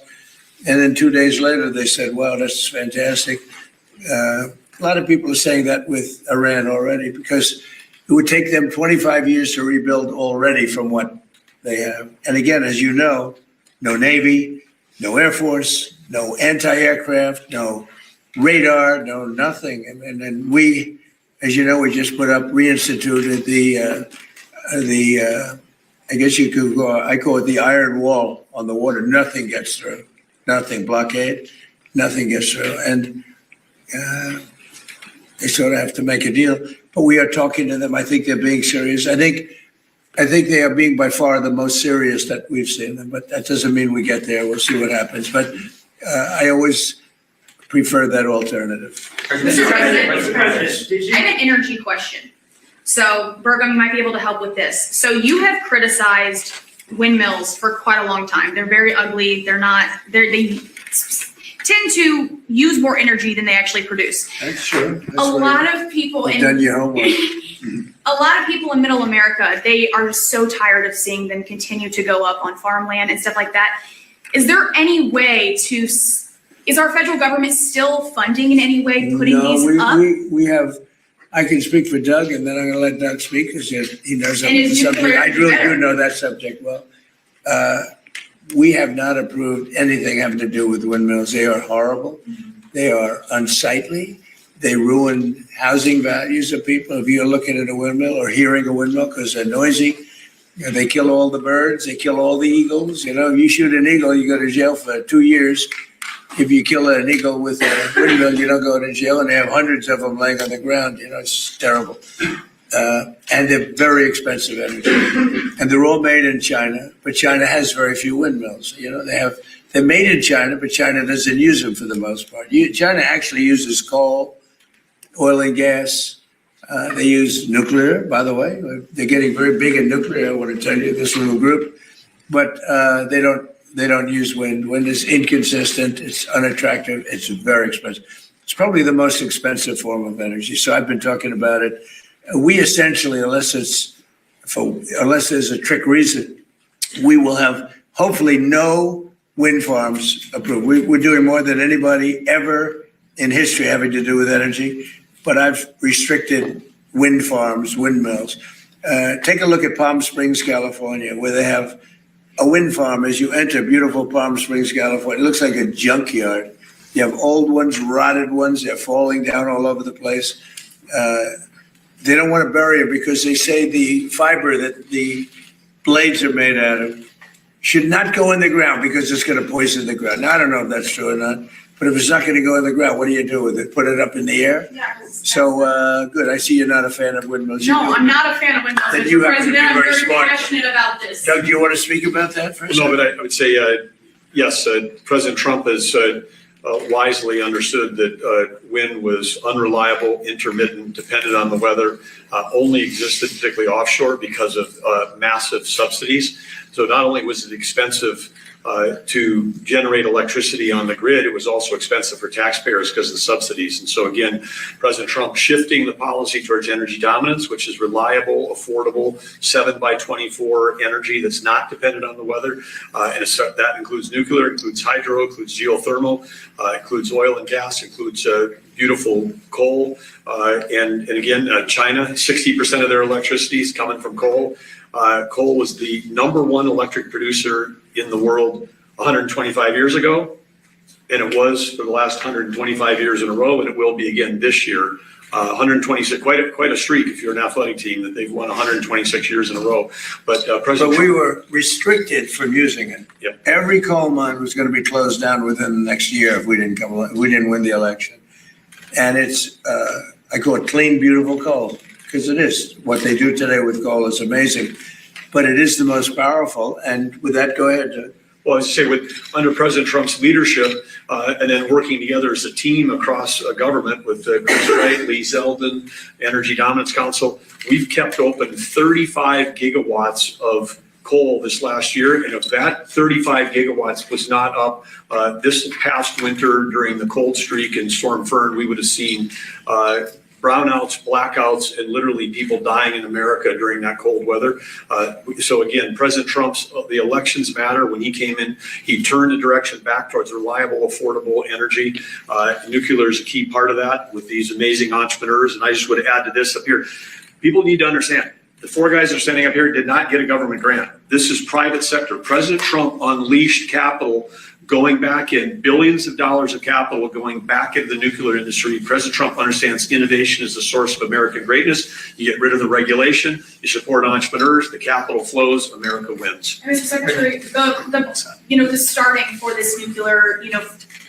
And then 2 days later, they said, wow, that's fantastic. A lot of people are saying that with Iran already, because it would take them 25 years to rebuild already from what they have. And again, as you know, no Navy, no Air Force, no anti-aircraft, no radar, no nothing. And then we, as you know, we just reinstituted I guess you could go, I call it the iron wall on the water. Nothing gets through, nothing, blockade, nothing gets through. And they sort of have to make a deal, but we are talking to them. I think they're being serious. I think they are being by far the most serious that we've seen them, but that doesn't mean we get there. We'll see what happens. But I always prefer that alternative. Mr. President, I have an energy question. So Burgum might be able to help with this. So you have criticized windmills for quite a long time. They're very ugly. They tend to use more energy than they actually produce. That's true. A lot of people in done your homework. A lot of people in Middle America, they are so tired of seeing them continue to go up on farmland and stuff like that. Is there any way to? Is our federal government still funding in any way putting these up? We have. I can speak for Doug, and then I'm going to let Doug speak because he knows the subject. I really do know that subject well. We have not approved anything having to do with windmills. They are horrible. They are unsightly. They ruin housing values of people. If you're looking at a windmill or hearing a windmill because they're noisy, they kill all the birds. They kill all the eagles. If you shoot an eagle, you go to jail for 2 years. If you kill an eagle with a windmill, you don't go to jail, and they have hundreds of them laying on the ground. It's terrible. And they're very expensive energy. And they're all made in China, but China has very few windmills. They're made in China, but China doesn't use them for the most part. China actually uses coal, oil and gas. They use nuclear, by the way. They're getting very big in nuclear, I want to tell you, this little group. But they don't use wind. Wind is inconsistent. It's unattractive. It's very expensive. It's probably the most expensive form of energy. So I've been talking about it. We essentially, unless there's a trick reason, we will have hopefully no wind farms approved. We're doing more than anybody ever in history having to do with energy. But I've restricted wind farms, windmills. Take a look at Palm Springs, California, where they have a wind farm. As you enter beautiful Palm Springs, California, it looks like a junkyard. You have old ones, rotted ones. They're falling down all over the place. They don't want to bury it because they say the fiber that the blades are made out of should not go in the ground because it's going to poison the ground. Now, I don't know if that's true or not, but if it's not going to go in the ground, what do you do with it? Put it up in the air? Yeah. So, good. I see you're not a fan of windmills. No, I'm not a fan of windmills. Then Mr. you have to be President, I'm very very smart. passionate about this. Doug, do you want to speak about that for a second? No, but I would say, yes, President Trump has wisely understood that wind was unreliable, intermittent, depended on the weather, only existed particularly offshore because of massive subsidies. So not only was it expensive to generate electricity on the grid, it was also expensive for taxpayers because of the subsidies. And so again, President Trump shifting the policy towards energy dominance, which is reliable, affordable, 7x24 energy that's not dependent on the weather. And that includes nuclear, includes hydro, includes geothermal, includes oil and gas, includes beautiful coal. And again, China, 60% of their electricity is coming from coal. Coal was the #1 electric producer in the world 125 years ago, and it was for the last 125 years in a row, and it will be again this year. 126, quite a streak if you're an athletic team that they've won 126 years in a row. But President we were restricted from using it. Yep. Every coal mine was going to be closed down within the next year if we didn't win the election. And it's I call it clean, beautiful coal because it is. What they do today with coal is amazing, but it is the most powerful. And with that, go ahead, Doug. Well, as I say, under President Trump's leadership, and then working together as a team across government with Chris Wright, Lee Zeldin, Energy Dominance Council, we've kept open 35 gigawatts of coal this last year. And if that 35 gigawatts was not up this past winter during the cold streak and Storm Fern, we would have seen brownouts, blackouts, and literally people dying in America during that cold weather. So again, President Trump's, the elections matter. When he came in, he turned the direction back towards reliable, affordable energy. Nuclear is a key part of that with these amazing entrepreneurs. And I just would add to this up here. People need to understand, the four guys that are standing up here did not get a government grant. This is private sector. President Trump unleashed capital going back in, billions of dollars of capital going back into the nuclear industry. President Trump understands innovation is the source of American greatness. You get rid of the regulation, you support entrepreneurs, the capital flows, America wins. Mr. Secretary, the starting for this nuclear,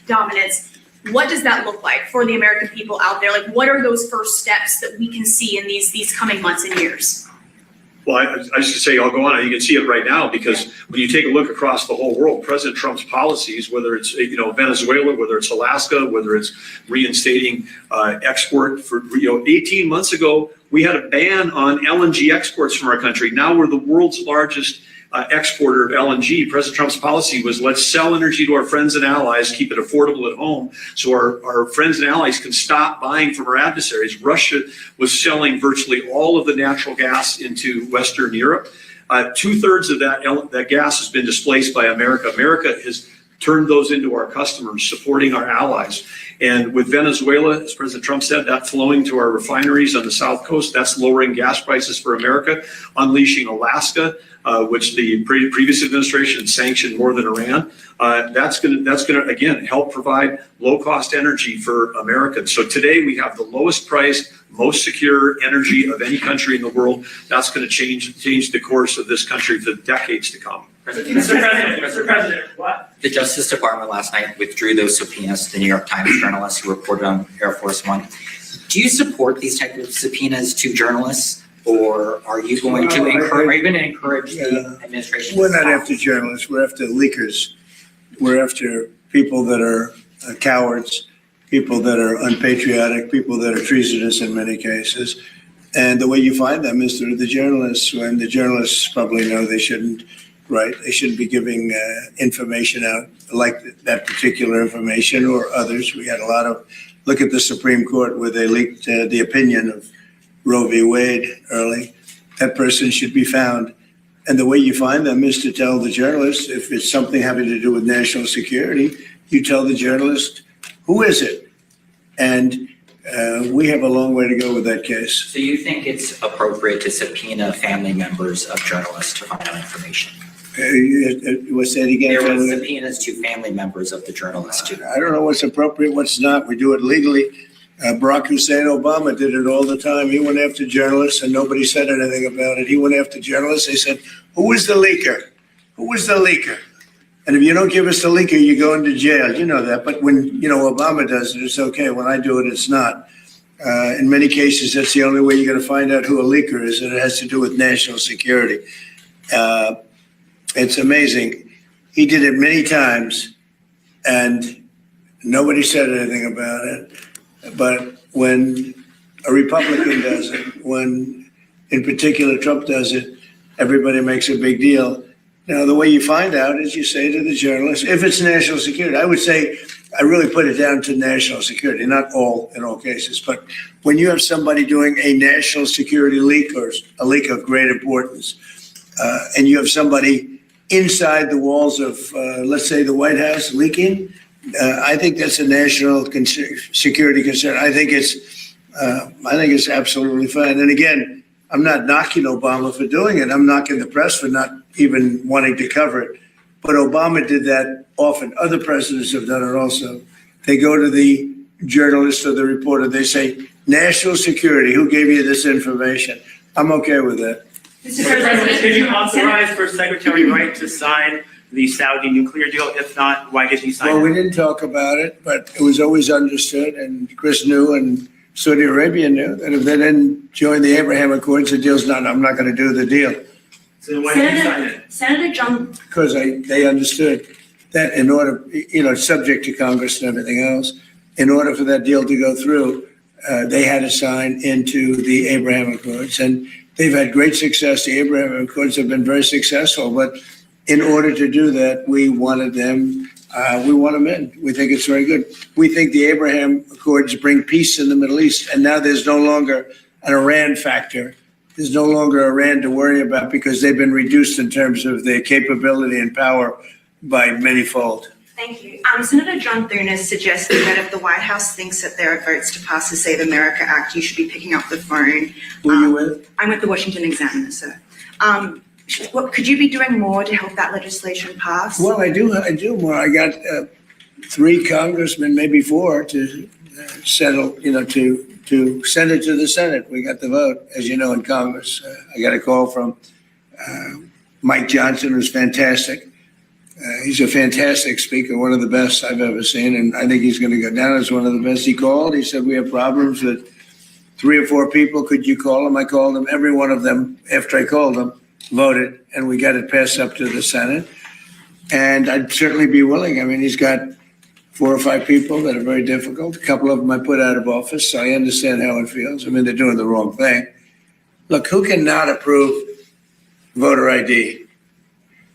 dominance, what does that look like for the American people out there? Like, what are those first steps that we can see in these coming months and years? Well, I just say I'll go on. You can see it right now because when you take a look across the whole world, President Trump's policies, whether it's Venezuela, whether it's Alaska, whether it's reinstating export for 18 months ago, we had a ban on LNG exports from our country. Now we're the world's largest exporter of LNG. President Trump's policy was let's sell energy to our friends and allies, keep it affordable at home so our friends and allies can stop buying from our adversaries. Russia was selling virtually all of the natural gas into Western Europe. 2/3 of that gas has been displaced by America. America has turned those into our customers, supporting our allies. And with Venezuela, as President Trump said, that flowing to our refineries on the South Coast, that's lowering gas prices for America, unleashing Alaska, which the previous administration sanctioned more than Iran. That's going to again help provide low-cost energy for Americans. So today we have the lowest priced, most secure energy of any country in the world. That's going to change the course of this country for decades to come. Mr. President, what? The Justice Department last night withdrew those subpoenas to the New York Times journalists who reported on Air Force One. Do you support these type of subpoenas to journalists, or are you going to encourage the administration? We're not after journalists. We're after leakers. We're after people that are cowards, people that are unpatriotic, people that are treasonous in many cases. And the way you find them is through the journalists. When the journalists probably know they shouldn't. Right, they shouldn't be giving information out like that particular information or others. We had a lot of, look at the Supreme Court where they leaked the opinion of Roe v. Wade early. That person should be found. And the way you find them is to tell the journalist, if it's something having to do with national security, you tell the journalist, who is it? And we have a long way to go with that case. So you think it's appropriate to subpoena family members of journalists to find out information? What's that again? There were subpoenas to family members of the journalists too. I don't know what's appropriate, what's not. We do it legally. Barack Hussein Obama did it all the time. He went after journalists and nobody said anything about it. He went after journalists. They said, who was the leaker? Who was the leaker? And if you don't give us the leaker, you go into jail. You know that. But when, Obama does it, it's okay. When I do it, it's not. In many cases, that's the only way you're going to find out who a leaker is, and it has to do with national security. It's amazing. He did it many times, and nobody said anything about it. But when a Republican does it, when in particular Trump does it, everybody makes a big deal. Now, the way you find out is you say to the journalist, if it's national security, I would say I really put it down to national security, not in all cases. But when you have somebody doing a national security leak or a leak of great importance, and you have somebody inside the walls of, let's say, the White House leaking, I think that's a national security concern. I think it's absolutely fine. And again, I'm not knocking Obama for doing it. I'm knocking the press for not even wanting to cover it. But Obama did that often. Other presidents have done it also. They go to the journalist or the reporter. They say, national security, who gave you this information? I'm okay with that. Mr. President, did you authorize for Secretary Wright to sign the Saudi nuclear deal? If not, why did he sign it? Well, we didn't talk about it, but it was always understood, and Chris knew, and Saudi Arabia knew, that if they didn't join the Abraham Accords, the deal's not, I'm not going to do the deal. So why did you sign it? Senator John. Because they understood that in order, subject to Congress and everything else, in order for that deal to go through, they had to sign into the Abraham Accords. And they've had great success. The Abraham Accords have been very successful. But in order to do that, we wanted them. We want them in. We think it's very good. We think the Abraham Accords bring peace in the Middle East. And now there's no longer an Iran factor. There's no longer Iran to worry about because they've been reduced in terms of their capability and power by manyfold. Thank you. Senator John Thune has suggested that if the White House thinks that there are votes to pass the Save America Act, you should be picking up the phone. Who are you with? I'm with the Washington Examiner, sir. What, could you be doing more to help that legislation pass? Well, I do more. I got 3 congressmen, maybe 4, to settle, to send it to the Senate. We got the vote, as you know, in Congress. I got a call from Mike Johnson, who's fantastic. He's a fantastic speaker, one of the best I've ever seen, and I think he's going to go down as one of the best. He called. He said, we have problems with 3 or 4 people. Could you call them? I called them. Every one of them, after I called them, voted, and we got it passed up to the Senate. And I'd certainly be willing. I mean, he's got 4 or 5 people that are very difficult. A couple of them I put out of office, so I understand how it feels. I mean, they're doing the wrong thing. Look, who cannot approve voter ID?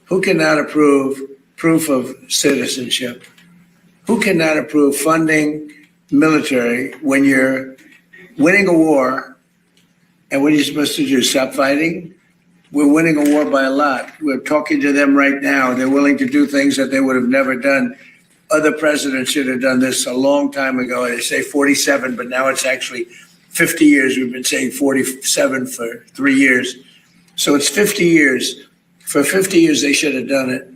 Who cannot approve proof of citizenship? Who cannot approve funding military when you're winning a war? And what are you supposed to do? Stop fighting? We're winning a war by a lot. We're talking to them right now. They're willing to do things that they would have never done. Other presidents should have done this a long time ago. They say 47, but now it's actually 50 years. We've been saying 47 for 3 years. So it's 50 years. For 50 years, they should have done it.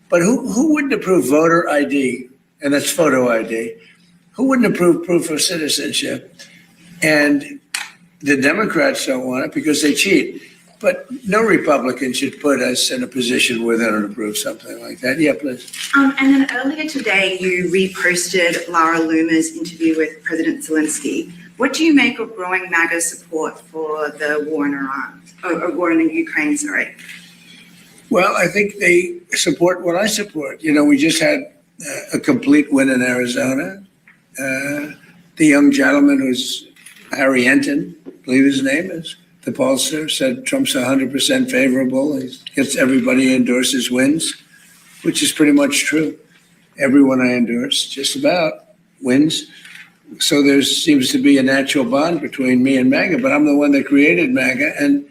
But who wouldn't approve voter ID? And that's photo ID. Who wouldn't approve proof of citizenship? And the Democrats don't want it because they cheat. But no Republican should put us in a position where they don't approve something like that. Yeah, please. And then earlier today, you reposted Lara Loomer's interview with President Zelensky. What do you make of growing MAGA support for the war in Iran, or war in Ukraine, sorry? Well, I think they support what I support. We just had a complete win in Arizona. The young gentleman who's Harry Enton, I believe his name is, the pollster, said Trump's 100% favorable. He gets everybody endorses wins, which is pretty much true. Everyone I endorse, just about, wins. So there seems to be a natural bond between me and MAGA, but I'm the one that created MAGA, and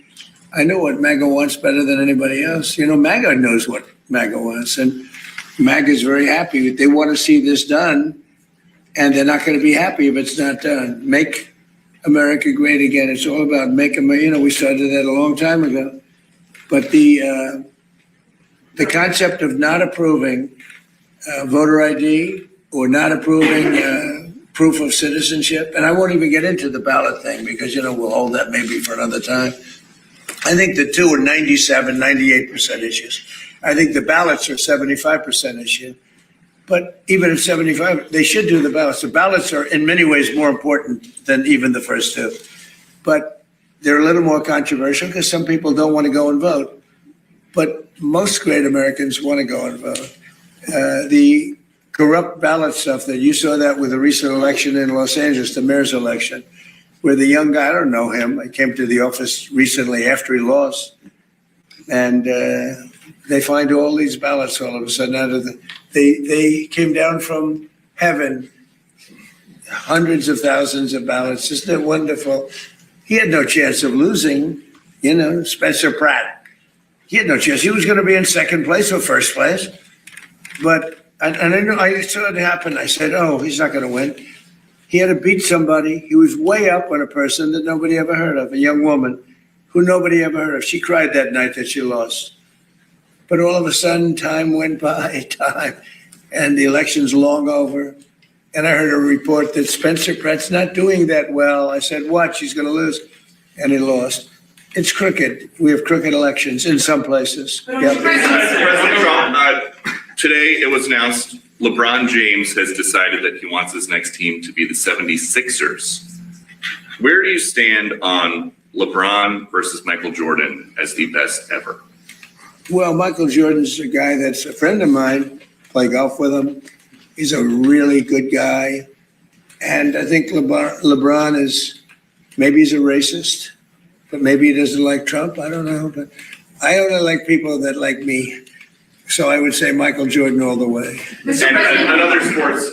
I know what MAGA wants better than anybody else. MAGA knows what MAGA wants, and MAGA is very happy. They want to see this done, and they're not going to be happy if it's not done. Make America great again. It's all about make America. We started that a long time ago. But the concept of not approving voter ID or not approving proof of citizenship, and I won't even get into the ballot thing because, we'll hold that maybe for another time. I think the two are 97, 98% issues. I think the ballots are 75% issue. But even at 75, they should do the ballots. The ballots are in many ways more important than even the first 2. But they're a little more controversial because some people don't want to go and vote. But most great Americans want to go and vote. The corrupt ballot stuff that you saw that with the recent election in Los Angeles, the mayor's election, where the young guy, I don't know him, I came to the office recently after he lost, and they find all these ballots all of a sudden out of they came down from heaven, hundreds of thousands of ballots. Isn't it wonderful? He had no chance of losing, Spencer Pratt. He had no chance. He was going to be in second place or first place. But, and I saw it happen. I said, oh, he's not going to win. He had to beat somebody. He was way up on a person that nobody ever heard of, a young woman who nobody ever heard of. She cried that night that she lost. But all of a sudden, time went by, and the election's long over. And I heard a report that Spencer Pratt's not doing that well. I said, watch, he's going to lose. And he lost. It's crooked. We have crooked elections in some places. President Trump, today it was announced LeBron James has decided that he wants his next team to be the 76ers. Where do you stand on LeBron versus Michael Jordan as the best ever? Well, Michael Jordan's a guy that's a friend of mine. Play golf with him. He's a really good guy. And I think LeBron is, maybe he's a racist, but maybe he doesn't like Trump. I don't know. But I only like people that like me. So I would say Michael Jordan all the way. And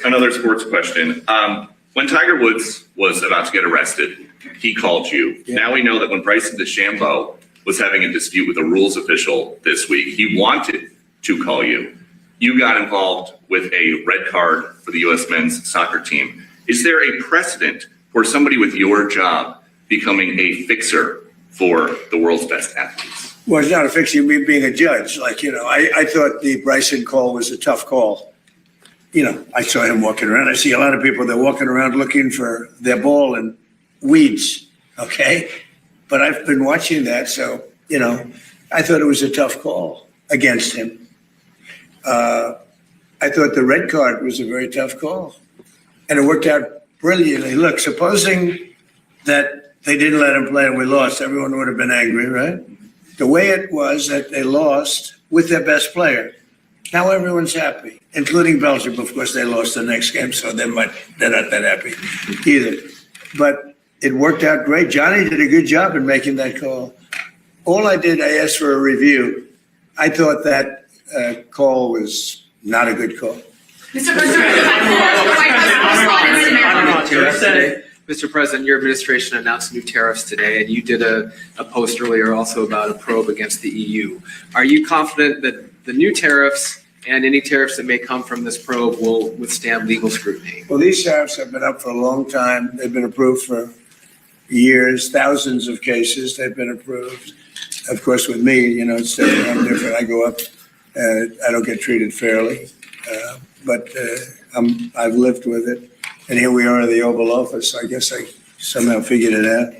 another sports question. When Tiger Woods was about to get arrested, he called you. Yeah. Now we know that when Bryson DeChambeau was having a dispute with a rules official this week, he wanted to call you. You got involved with a red card for the U.S. men's soccer team. Is there a precedent for somebody with your job becoming a fixer for the world's best athletes? Well, it's not a fiction, me being a judge, like, I thought the Bryson call was a tough call. I saw him walking around. I see a lot of people, they're walking around looking for their ball and weeds, okay? But I've been watching that, so, I thought it was a tough call against him. I thought the red card was a very tough call. And it worked out brilliantly. Look, supposing that they didn't let him play and we lost, everyone would have been angry, right? The way it was that they lost with their best player. Now everyone's happy, including Belgium. Of course, they lost the next game, so they're not that happy either. But it worked out great. Johnny did a good job in making that call. All I did, I asked for a review. I thought that call was not a good call. Mr. President, Mr. President, your administration announced new tariffs today, and you did a post earlier also about a probe against the EU. Are you confident that the new tariffs and any tariffs that may come from this probe will withstand legal scrutiny? Well, these tariffs have been up for a long time. They've been approved for years, thousands of cases. They've been approved. Of course, with me, it's I'm different. I go up. I don't get treated fairly, but I've lived with it. And here we are in the Oval Office. I guess I somehow figured it out.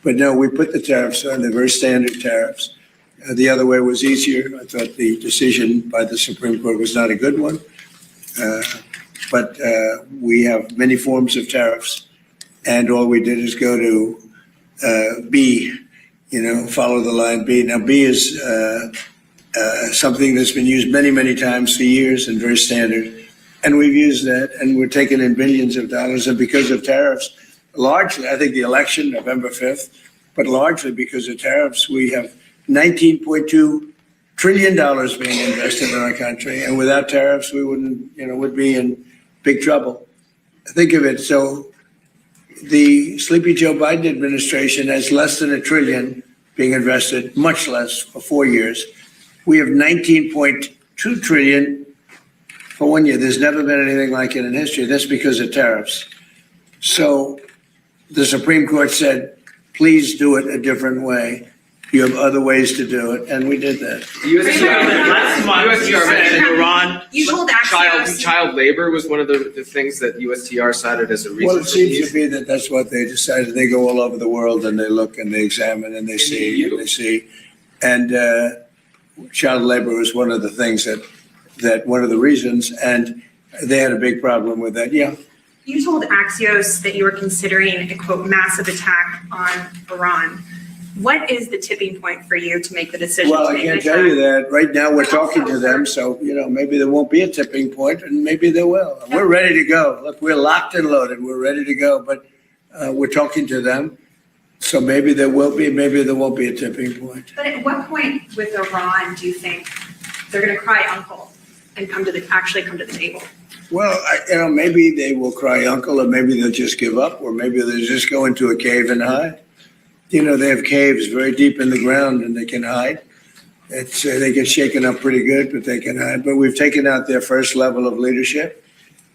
But no, we put the tariffs on. They're very standard tariffs. The other way was easier. I thought the decision by the Supreme Court was not a good one. But we have many forms of tariffs. And all we did is go to B, follow the line B. Now, B is something that's been used many, many times for years and very standard. And we've used that, and we're taking in billions of dollars. And because of tariffs, largely, I think the election, November 5th, but largely because of tariffs, we have $19.2 trillion being invested in our country. And without tariffs, we would be in big trouble. Think of it. So the Sleepy Joe Biden administration has less than $1 trillion being invested, much less for 4 years. We have 19.2 trillion for 1 year. There's never been anything like it in history. That's because of tariffs. So the Supreme Court said, please do it a different way. You have other ways to do it, and we did that. USTR mentioned Iran. You told Axios. Child labor was one of the things that USTR cited as a reason. Well, it seems to be that that's what they decided. They go all over the world and they look and they examine and they see and they see. And child labor was one of the things that one of the reasons, and they had a big problem with that. Yeah. You told Axios that you were considering a quote massive attack on Iran. What is the tipping point for you to make the decision? Well, I can't tell you that. Right now, we're talking to them, so maybe there won't be a tipping point, and maybe there will. We're ready to go. Look, we're locked and loaded. We're ready to go, but we're talking to them, so maybe there will be, maybe there won't be a tipping point. But at what point with Iran do you think they're going to cry uncle and actually come to the table? Well, maybe they will cry uncle, or maybe they'll just give up, or maybe they'll just go into a cave and hide. They have caves very deep in the ground and they can hide. They get shaken up pretty good, but they can hide. But we've taken out their first level of leadership.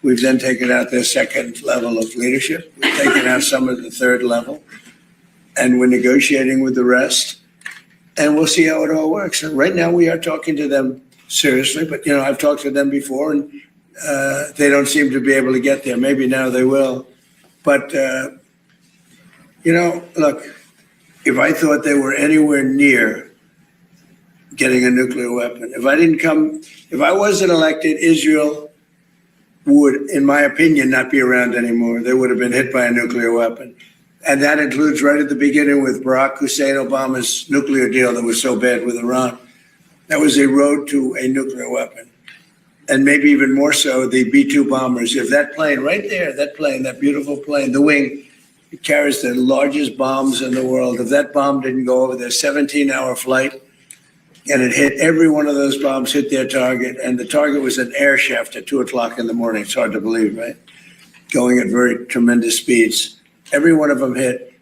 We've then taken out their second level of leadership. We've taken out some of the third level. And we're negotiating with the rest. And we'll see how it all works. And right now we are talking to them seriously, but I've talked to them before and they don't seem to be able to get there. Maybe now they will. But, look, if I thought they were anywhere near getting a nuclear weapon, if I wasn't elected, Israel would, in my opinion, not be around anymore. They would have been hit by a nuclear weapon. And that includes right at the beginning with Barack Hussein Obama's nuclear deal that was so bad with Iran. That was a road to a nuclear weapon. And maybe even more so, the B-2 bombers. If that plane right there, that beautiful plane, the wing, it carries the largest bombs in the world. If that bomb didn't go over their 17-hour flight and it hit, every one of those bombs hit their target, and the target was an air shaft at 2 o'clock in the morning. It's hard to believe, right? Going at very tremendous speeds. Every one of them hit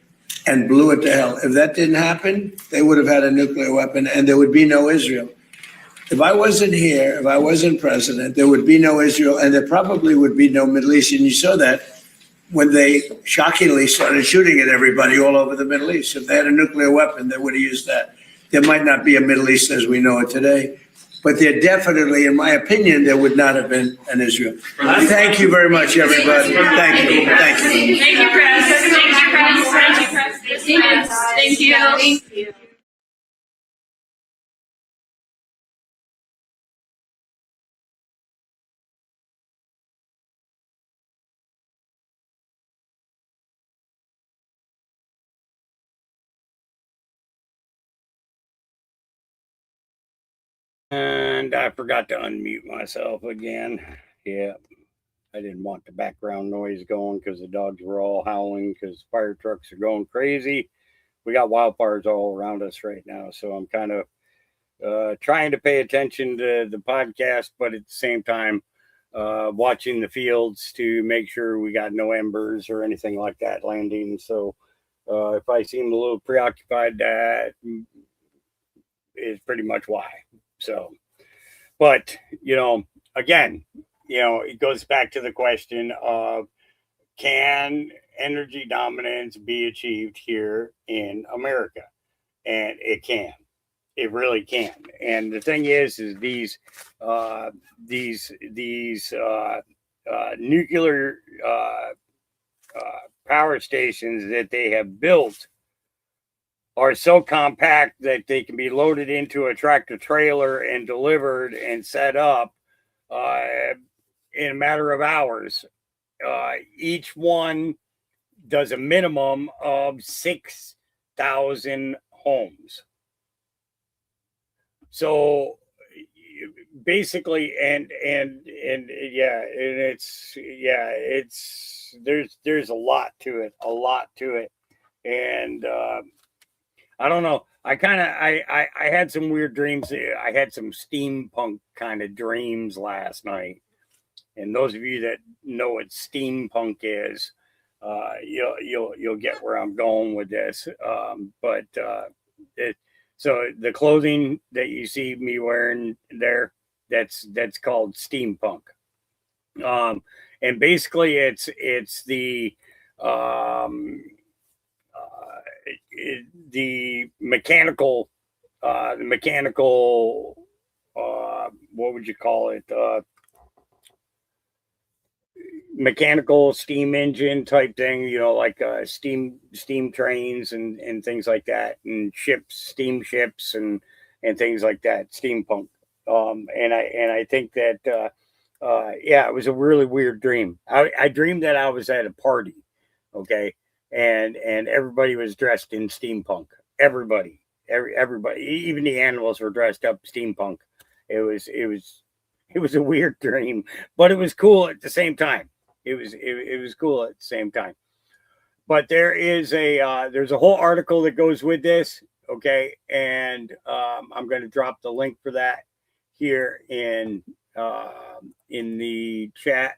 and blew it to hell. If that didn't happen, they would have had a nuclear weapon and there would be no Israel. If I wasn't here, if I wasn't president, there would be no Israel and there probably would be no Middle East. And you saw that when they shockingly started shooting at everybody all over the Middle East. If they had a nuclear weapon, they would have used that. there might not be a Middle East as we know it today, but there definitely, in my opinion, there would not have been an Israel. Thank you very much, everybody. Thank you. Thank you. Thank you, Press. Thank you, Press. Thank you, Press. Thank you. Thank you. And I forgot to unmute myself again. Yeah, I didn't want the background noise going because the dogs were all howling because fire trucks are going crazy. We got wildfires all around us right now, so I'm kind of trying to pay attention to the podcast, but at the same time, watching the fields to make sure we got no embers or anything like that landing. So if I seem a little preoccupied, that is pretty much why. So, but, again, it goes back to the question of, can energy dominance be achieved here in America? And it can. It really can. And the thing is these nuclear power stations that they have built are so compact that they can be loaded into a tractor trailer and delivered and set up in a matter of hours. Each one does a minimum of 6,000 homes. So basically, and there's a lot to it, and I don't know. I had some weird dreams. I had some steampunk kind of dreams last night, and those of you that know what steampunk is, you'll get where I'm going with this. So the clothing that you see me wearing there, that's called steampunk. And basically it's the mechanical what would you call it? Mechanical steam engine type thing, like steam trains and things like that, and steamships and things like that. Steampunk. And I think that it was a really weird dream. I dreamed that I was at a party, okay, and everybody was dressed in steampunk. Everybody, even the animals were dressed up steampunk. It was a weird dream, but it was cool at the same time. It was cool at the same time. But there's a whole article that goes with this, okay, and I'm going to drop the link for that here in the chat.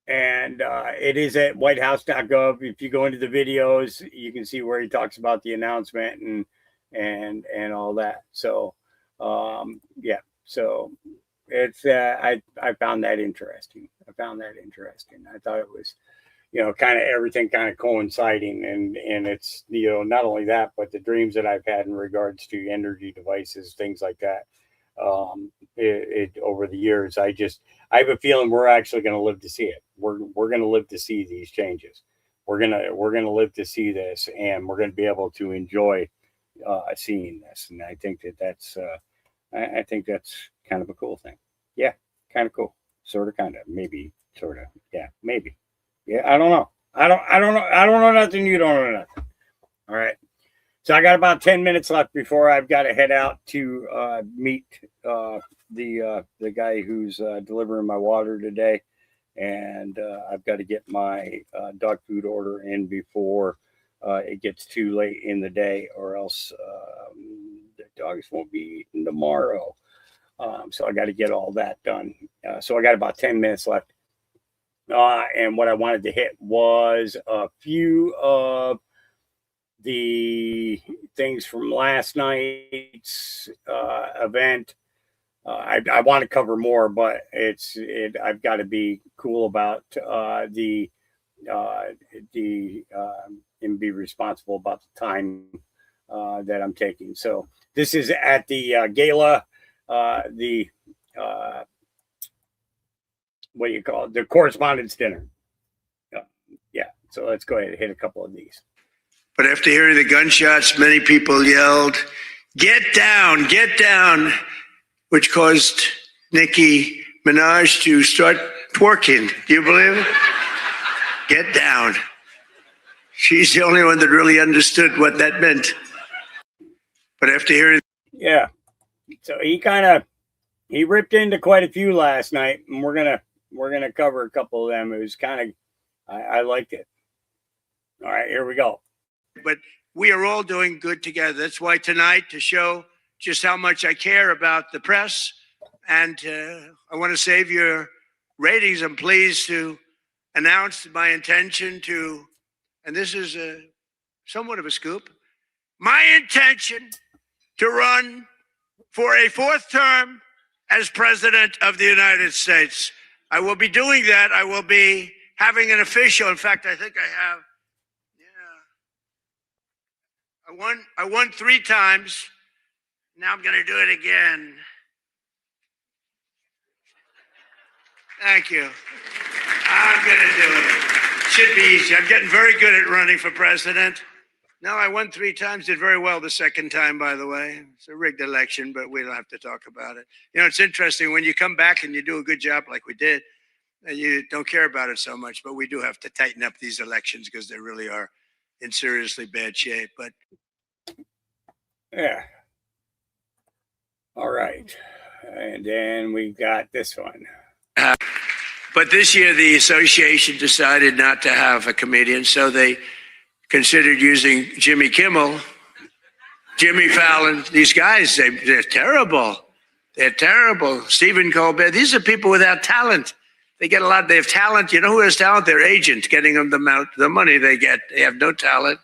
And it is at whitehouse.gov. If you go into the videos, you can see where he talks about the announcement and all that. So so it's I found that interesting. I thought it was kind of everything kind of coinciding, and it's not only that, but the dreams that I've had in regards to energy devices, things like that. Over the years, I have a feeling we're actually going to live to see it. We're going to live to see these changes. We're going to live to see this, and we're going to be able to enjoy seeing this. And I think that's kind of a cool thing. Yeah, kind of cool. Sort of, kind of, maybe, sort of. Yeah, maybe. Yeah, I don't know. I don't know nothing. You don't know nothing. All right. So I got about 10 minutes left before I've got to head out to meet the guy who's delivering my water today, and I've got to get my dog food order in before it gets too late in the day, or else the dogs won't be eating tomorrow. So I got to get all that done. So I got about 10 minutes left. And what I wanted to hit was a few of the things from last night's event. I want to cover more, but I've got to be cool about the and be responsible about the time that I'm taking. So this is at the gala, the what do you call it? The correspondence dinner. Yeah. So let's go ahead and hit a couple of these. But after hearing the gunshots, many people yelled, get down, which caused Nicki Minaj to start twerking. Do you believe it? Get down. She's the only one that really understood what that meant. But after hearing... Yeah. So he ripped into quite a few last night, and we're gonna cover a couple of them. It was I liked it. All right, here we go. But we are all doing good together. That's why tonight, to show just how much I care about the press, and I want to save your ratings, I'm pleased to announce my intention to, and this is somewhat of a scoop, my intention to run for a fourth term as President of the United States. I will be doing that. I will be having an official, in fact, I think I have, I won 3 times. Now I'm going to do it again. Thank you. I'm going to do it. Should be easy. I'm getting very good at running for president. No, I won 3 times, did very well the second time, by the way. It's a rigged election, but we don't have to talk about it. You know, it's interesting when you come back and you do a good job like we did, you don't care about it so much, but we do have to tighten up these elections because they really are in seriously bad shape. But yeah. All right. And then we got this one. But this year, the association decided not to have a comedian, so they considered using Jimmy Kimmel, Jimmy Fallon. These guys, they're terrible. They're terrible. Stephen Colbert. These are people without talent. They get a lot. They have talent. You know who has talent? Their agent, getting them the money they get. They have no talent.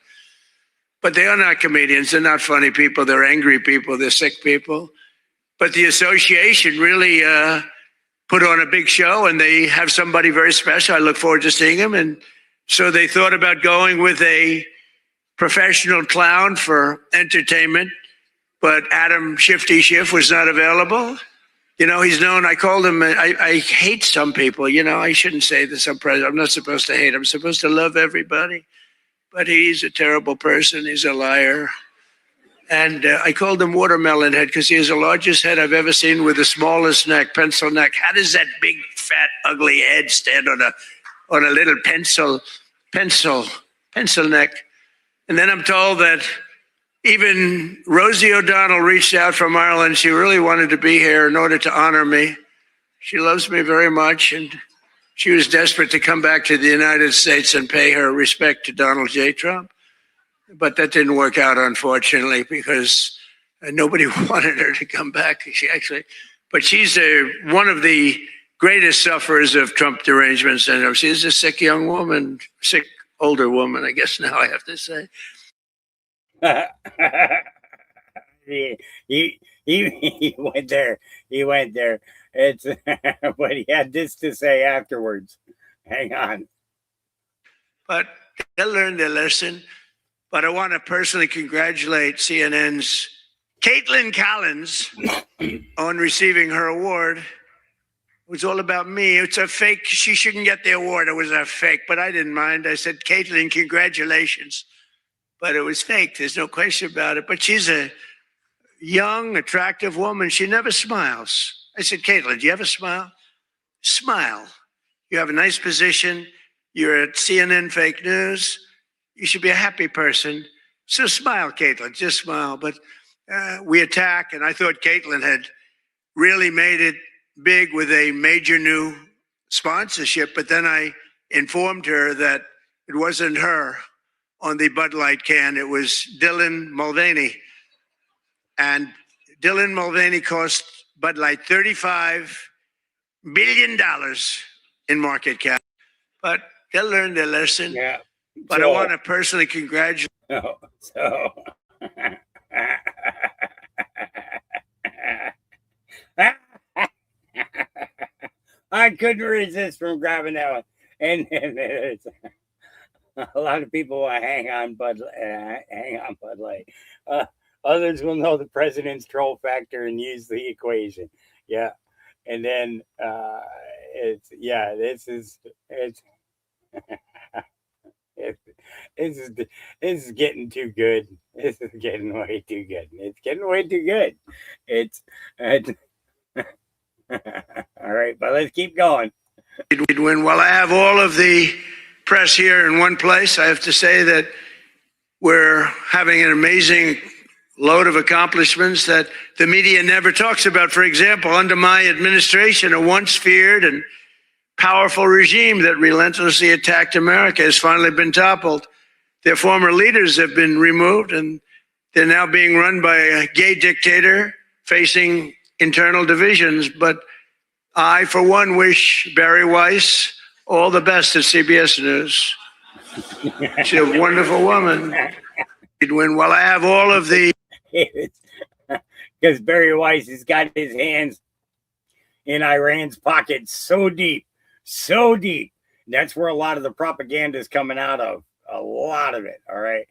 But they are not comedians. They're not funny people. They're angry people. They're sick people. But the association really put on a big show, and they have somebody very special. I look forward to seeing him. And so they thought about going with a professional clown for entertainment, but Adam Shifty Schiff was not available. You know, he's known, I called him, I hate some people, you know, I shouldn't say this, I'm not supposed to hate, I'm supposed to love everybody, but he's a terrible person, he's a liar. And I called him Watermelon Head because he has the largest head I've ever seen with the smallest neck, pencil neck. How does that big, fat, ugly head stand on a little pencil neck? And then I'm told that even Rosie O'Donnell reached out from Ireland. She really wanted to be here in order to honor me. She loves me very much, and she was desperate to come back to the United States and pay her respect to Donald J. Trump. But that didn't work out, unfortunately, because nobody wanted her to come back. But she's one of the greatest sufferers of Trump derangement syndrome. She's a sick young woman, sick older woman, I guess now I have to say. He went there. He went there. It's but he had this to say afterwards. Hang on. But they'll learn their lesson. But I want to personally congratulate CNN's Caitlin Collins on receiving her award. It was all about me. It's a fake. She shouldn't get the award. It was a fake, but I didn't mind. I said, Caitlin, congratulations. But it was fake. There's no question about it. But she's a young, attractive woman. She never smiles. I said, Caitlin, do you ever smile? Smile. You have a nice position. You're at CNN Fake News. You should be a happy person. So smile, Caitlin. Just smile. But we attack, and I thought Caitlin had really made it big with a major new sponsorship. But then I informed her that it wasn't her on the Bud Light can. It was Dylan Mulvaney. And Dylan Mulvaney cost Bud Light $35 billion in market cap. But they'll learn their lesson. Yeah. But I want to personally congratulate. I couldn't resist from grabbing that one. And A lot of people will hang on Bud Light. Others will know the president's troll factor and use the equation. Yeah, and then this is this is getting too good. This is getting way too good. It's getting way too good. It's all right, but let's keep going. When while I have all of the press here in one place, I have to say that we're having an amazing load of accomplishments that the media never talks about. For example, under my administration, a once feared and powerful regime that relentlessly attacked America has finally been toppled. Their former leaders have been removed, and they're now being run by a gay dictator facing internal divisions. But I, for one, wish Barry Weiss all the best at CBS News. She's a wonderful woman. While I have all of the... Because Barry Weiss has got his hands in Iran's pockets so deep. That's where a lot of the propaganda is coming out of. A lot of it, all right?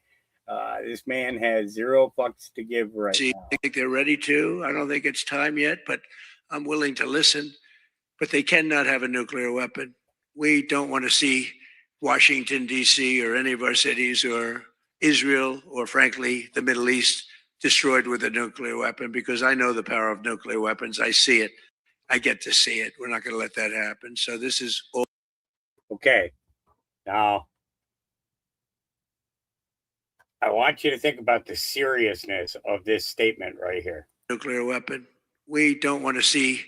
This man has zero fucks to give right now. I think they're ready to. I don't think it's time yet, but I'm willing to listen. But they cannot have a nuclear weapon. We don't want to see Washington, D.C., or any of our cities, or Israel, or frankly, the Middle East, destroyed with a nuclear weapon, because I know the power of nuclear weapons. I see it. I get to see it. We're not going to let that happen. So this is all. Okay. Now, I want you to think about the seriousness of this statement right here. Nuclear weapon. We don't want to see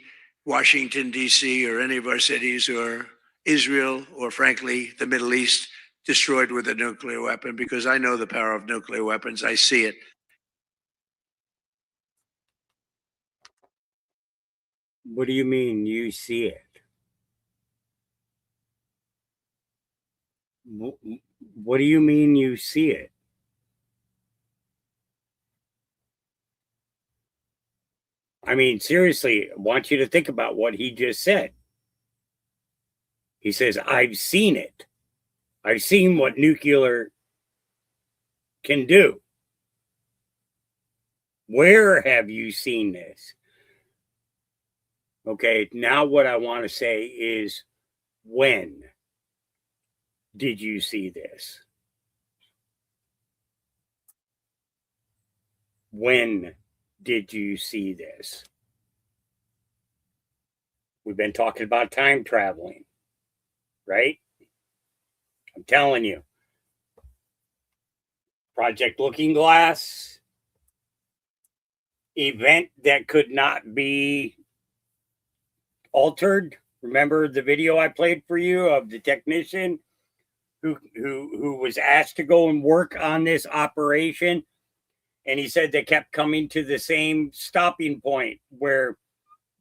Washington, D.C., or any of our cities, or Israel, or frankly, the Middle East, destroyed with a nuclear weapon, because I know the power of nuclear weapons. I see it. What do you mean you see it? What do you mean you see it? I mean, seriously, I want you to think about what he just said. He says, I've seen it. I've seen what nuclear can do. Where have you seen this? Okay, now what I want to say is, when did you see this? When did you see this? We've been talking about time traveling, right? I'm telling you. Project Looking Glass, event that could not be altered. Remember the video I played for you of the technician who was asked to go and work on this operation, and he said they kept coming to the same stopping point where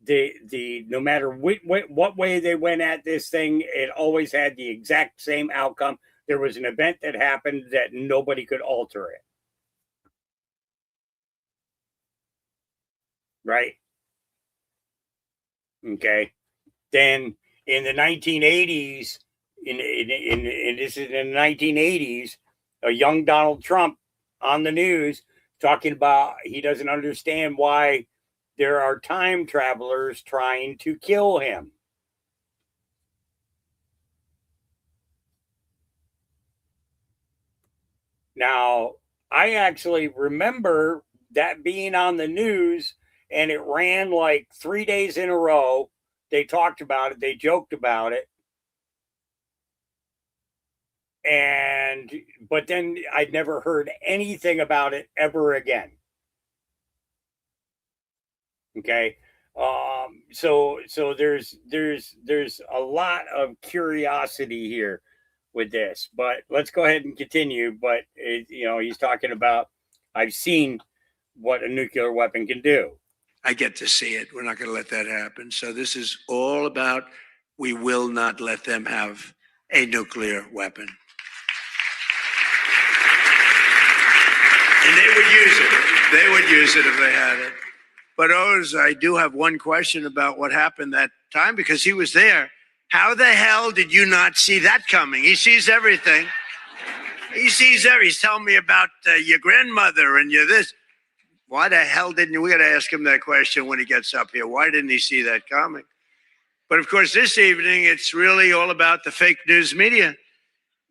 the no matter what way they went at this thing, it always had the exact same outcome. There was an event that happened that nobody could alter it. Right? Okay. Then in the 1980s, in this is in the 1980s, a young Donald Trump on the news talking about he doesn't understand why there are time travelers trying to kill him. Now, I actually remember that being on the news, and it ran like 3 days in a row. They talked about it. They joked about it. But then I'd never heard anything about it ever again. Okay. So there's a lot of curiosity here with this, but let's go ahead and continue. But he's talking about, I've seen what a nuclear weapon can do. I get to see it. We're not going to let that happen. So this is all about, we will not let them have a nuclear weapon. And they would use it. They would use it if they had it. But Oz, I do have one question about what happened that time, because he was there. How the hell did you not see that coming? He sees everything. He sees everything. He's telling me about your grandmother and your this. Why the hell didn't you? We got to ask him that question when he gets up here. Why didn't he see that coming? But of course, this evening, it's really all about the fake news media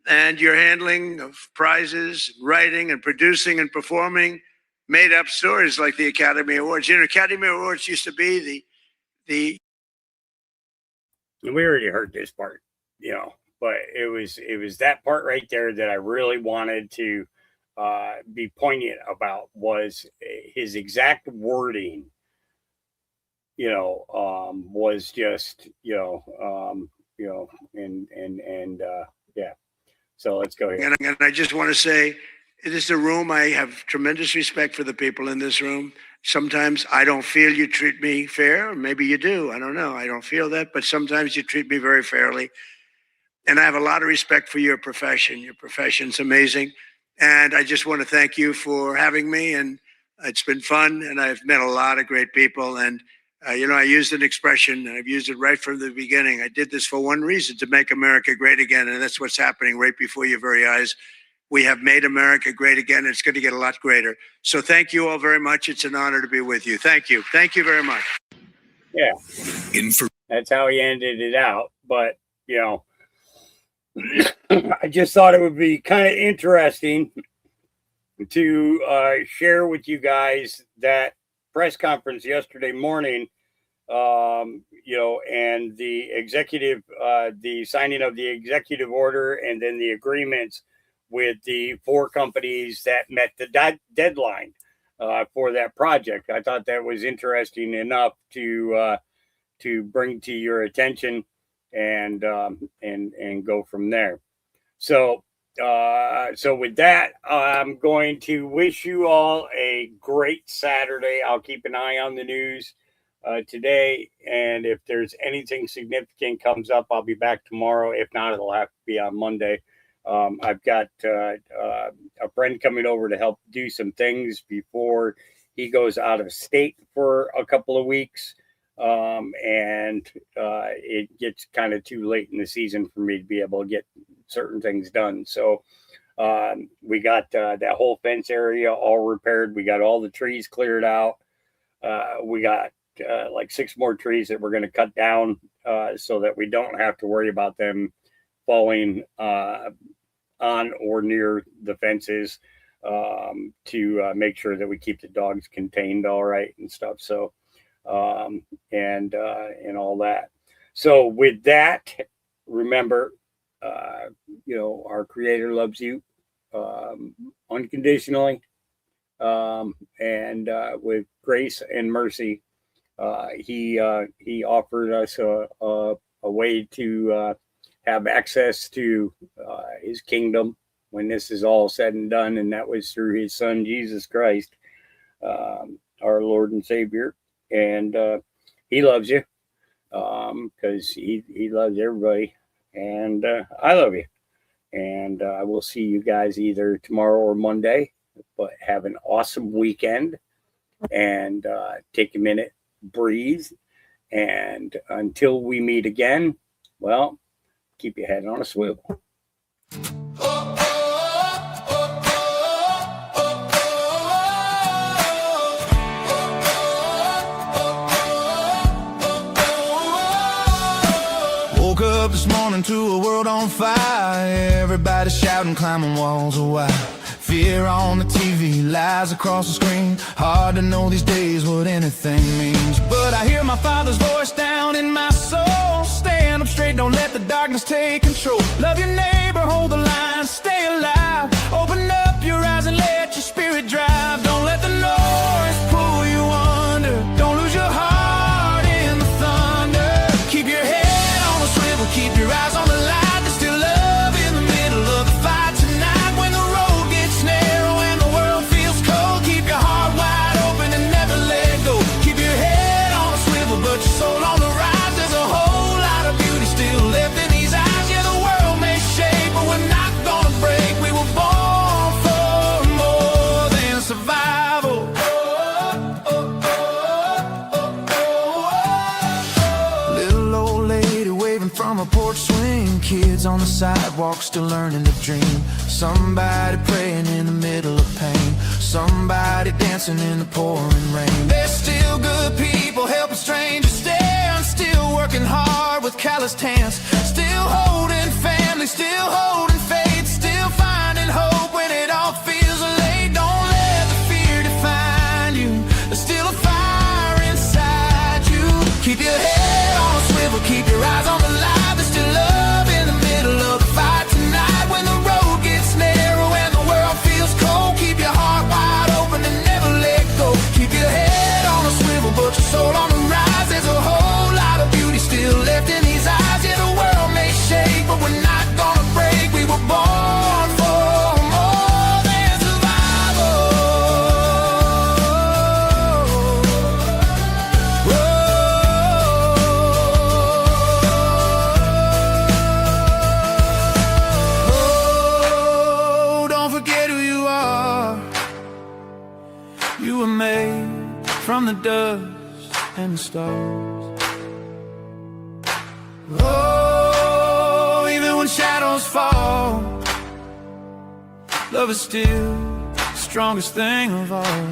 and your handling of prizes, writing and producing and performing made up stories like the Academy Awards. You know, Academy Awards used to be the. We already heard this part, you know, but it was that part right there that I really wanted to be poignant about, was his exact wording, you know, was just, and yeah. So let's go here. And I just want to say, it is a room. I have tremendous respect for the people in this room. Sometimes I don't feel you treat me fair. Maybe you do. I don't know. I don't feel that, but sometimes you treat me very fairly. And I have a lot of respect for your profession. Your profession's amazing. And I just want to thank you for having me. And it's been fun. And I've met a lot of great people. And, you know, I used an expression, and I've used it right from the beginning. I did this for one reason, to make America great again. And that's what's happening right before your very eyes. We have made America great again. It's going to get a lot greater. So thank you all very much. It's an honor to be with you. Thank you. Thank you very much. Yeah. That's how he ended it out. But, you know, I just thought it would be kind of interesting to share with you guys that press conference yesterday morning, you know, and the executive, the signing of the executive order, and then the agreements with the 4 companies that met the deadline for that project. I thought that was interesting enough to bring to your attention and go from there. So with that, I'm going to wish you all a great Saturday. I'll keep an eye on the news today, and if there's anything significant comes up, I'll be back tomorrow. If not, it'll have to be on Monday. I've got a friend coming over to help do some things before he goes out of state for a couple of weeks. And it gets kind of too late in the season for me to be able to get certain things done. So we got that whole fence area all repaired. We got all the trees cleared out. We got like 6 more trees that we're going to cut down so that we don't have to worry about them falling on or near the fences, to make sure that we keep the dogs contained all right and stuff. So and all that. So with that, remember, you know, our Creator loves you unconditionally, and with grace and mercy. He offered us a way to have access to his kingdom when this is all said and done, and that was through his Son Jesus Christ, our Lord and Savior. And he loves you, because he loves everybody, and I love you. And I will see you guys either tomorrow or Monday. But have an awesome weekend, and take a minute, breathe, and until we meet again, well, keep your head on a swivel. Woke up this morning to a world on fire. Everybody shouting, climbing walls of wire. Fear on the TV, lies across the screen. Hard to know these days what anything means. But I hear my Father's voice down in my soul. Stand up straight, don't let the darkness take control. Love your neighbor, hold the line, stay alive. Open up your eyes and let your spirit drive. Don't let the noise pull you under. Don't lose your heart in the thunder. Keep your head on a swivel, keep your eyes on the light. There's still love in the middle of the fight tonight. When the road gets narrow and the world feels cold, keep your heart wide open and never let go. Keep your head on a swivel, but your soul on the rise. There's a whole lot of beauty still left in these eyes. Yeah, the world may shake, but we're not gonna break. We were born porch swing, kids on the sidewalk still learning to dream. Somebody praying in the middle of pain, somebody dancing in the pouring rain. There's still good people helping strangers stare, and still working hard with calloused hands, still holding family, still holding faith, still finding hope when it all feels late. Don't let the fear define you, there's still a fire inside you. Keep your head on a swivel, keep your eyes on the light. There's still love in the middle of the fight tonight. When the road gets narrow and the world feels cold, keep your heart wide open and never let go. Keep your head on a swivel, but your soul on the rise. There's a whole lot of beauty still left in these eyes. Yeah, the world may shake, but we're not gonna break. We were born for more than survival. Oh, don't forget who you are. You were made from the dust and the stars. Oh, even when shadows fall, love is still the strongest thing of all.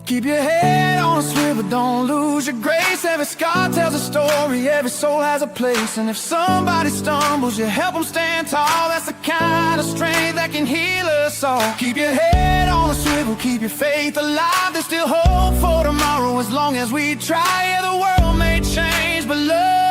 Keep your head on a swivel, don't lose your grace. Every scar tells a story, every soul has a place. And if somebody stumbles, you help them stand tall. That's the kind of strength that can heal us all. Keep your head on a swivel, keep your faith alive. There's still hope for tomorrow as long as we try. Yeah, the world may change, but love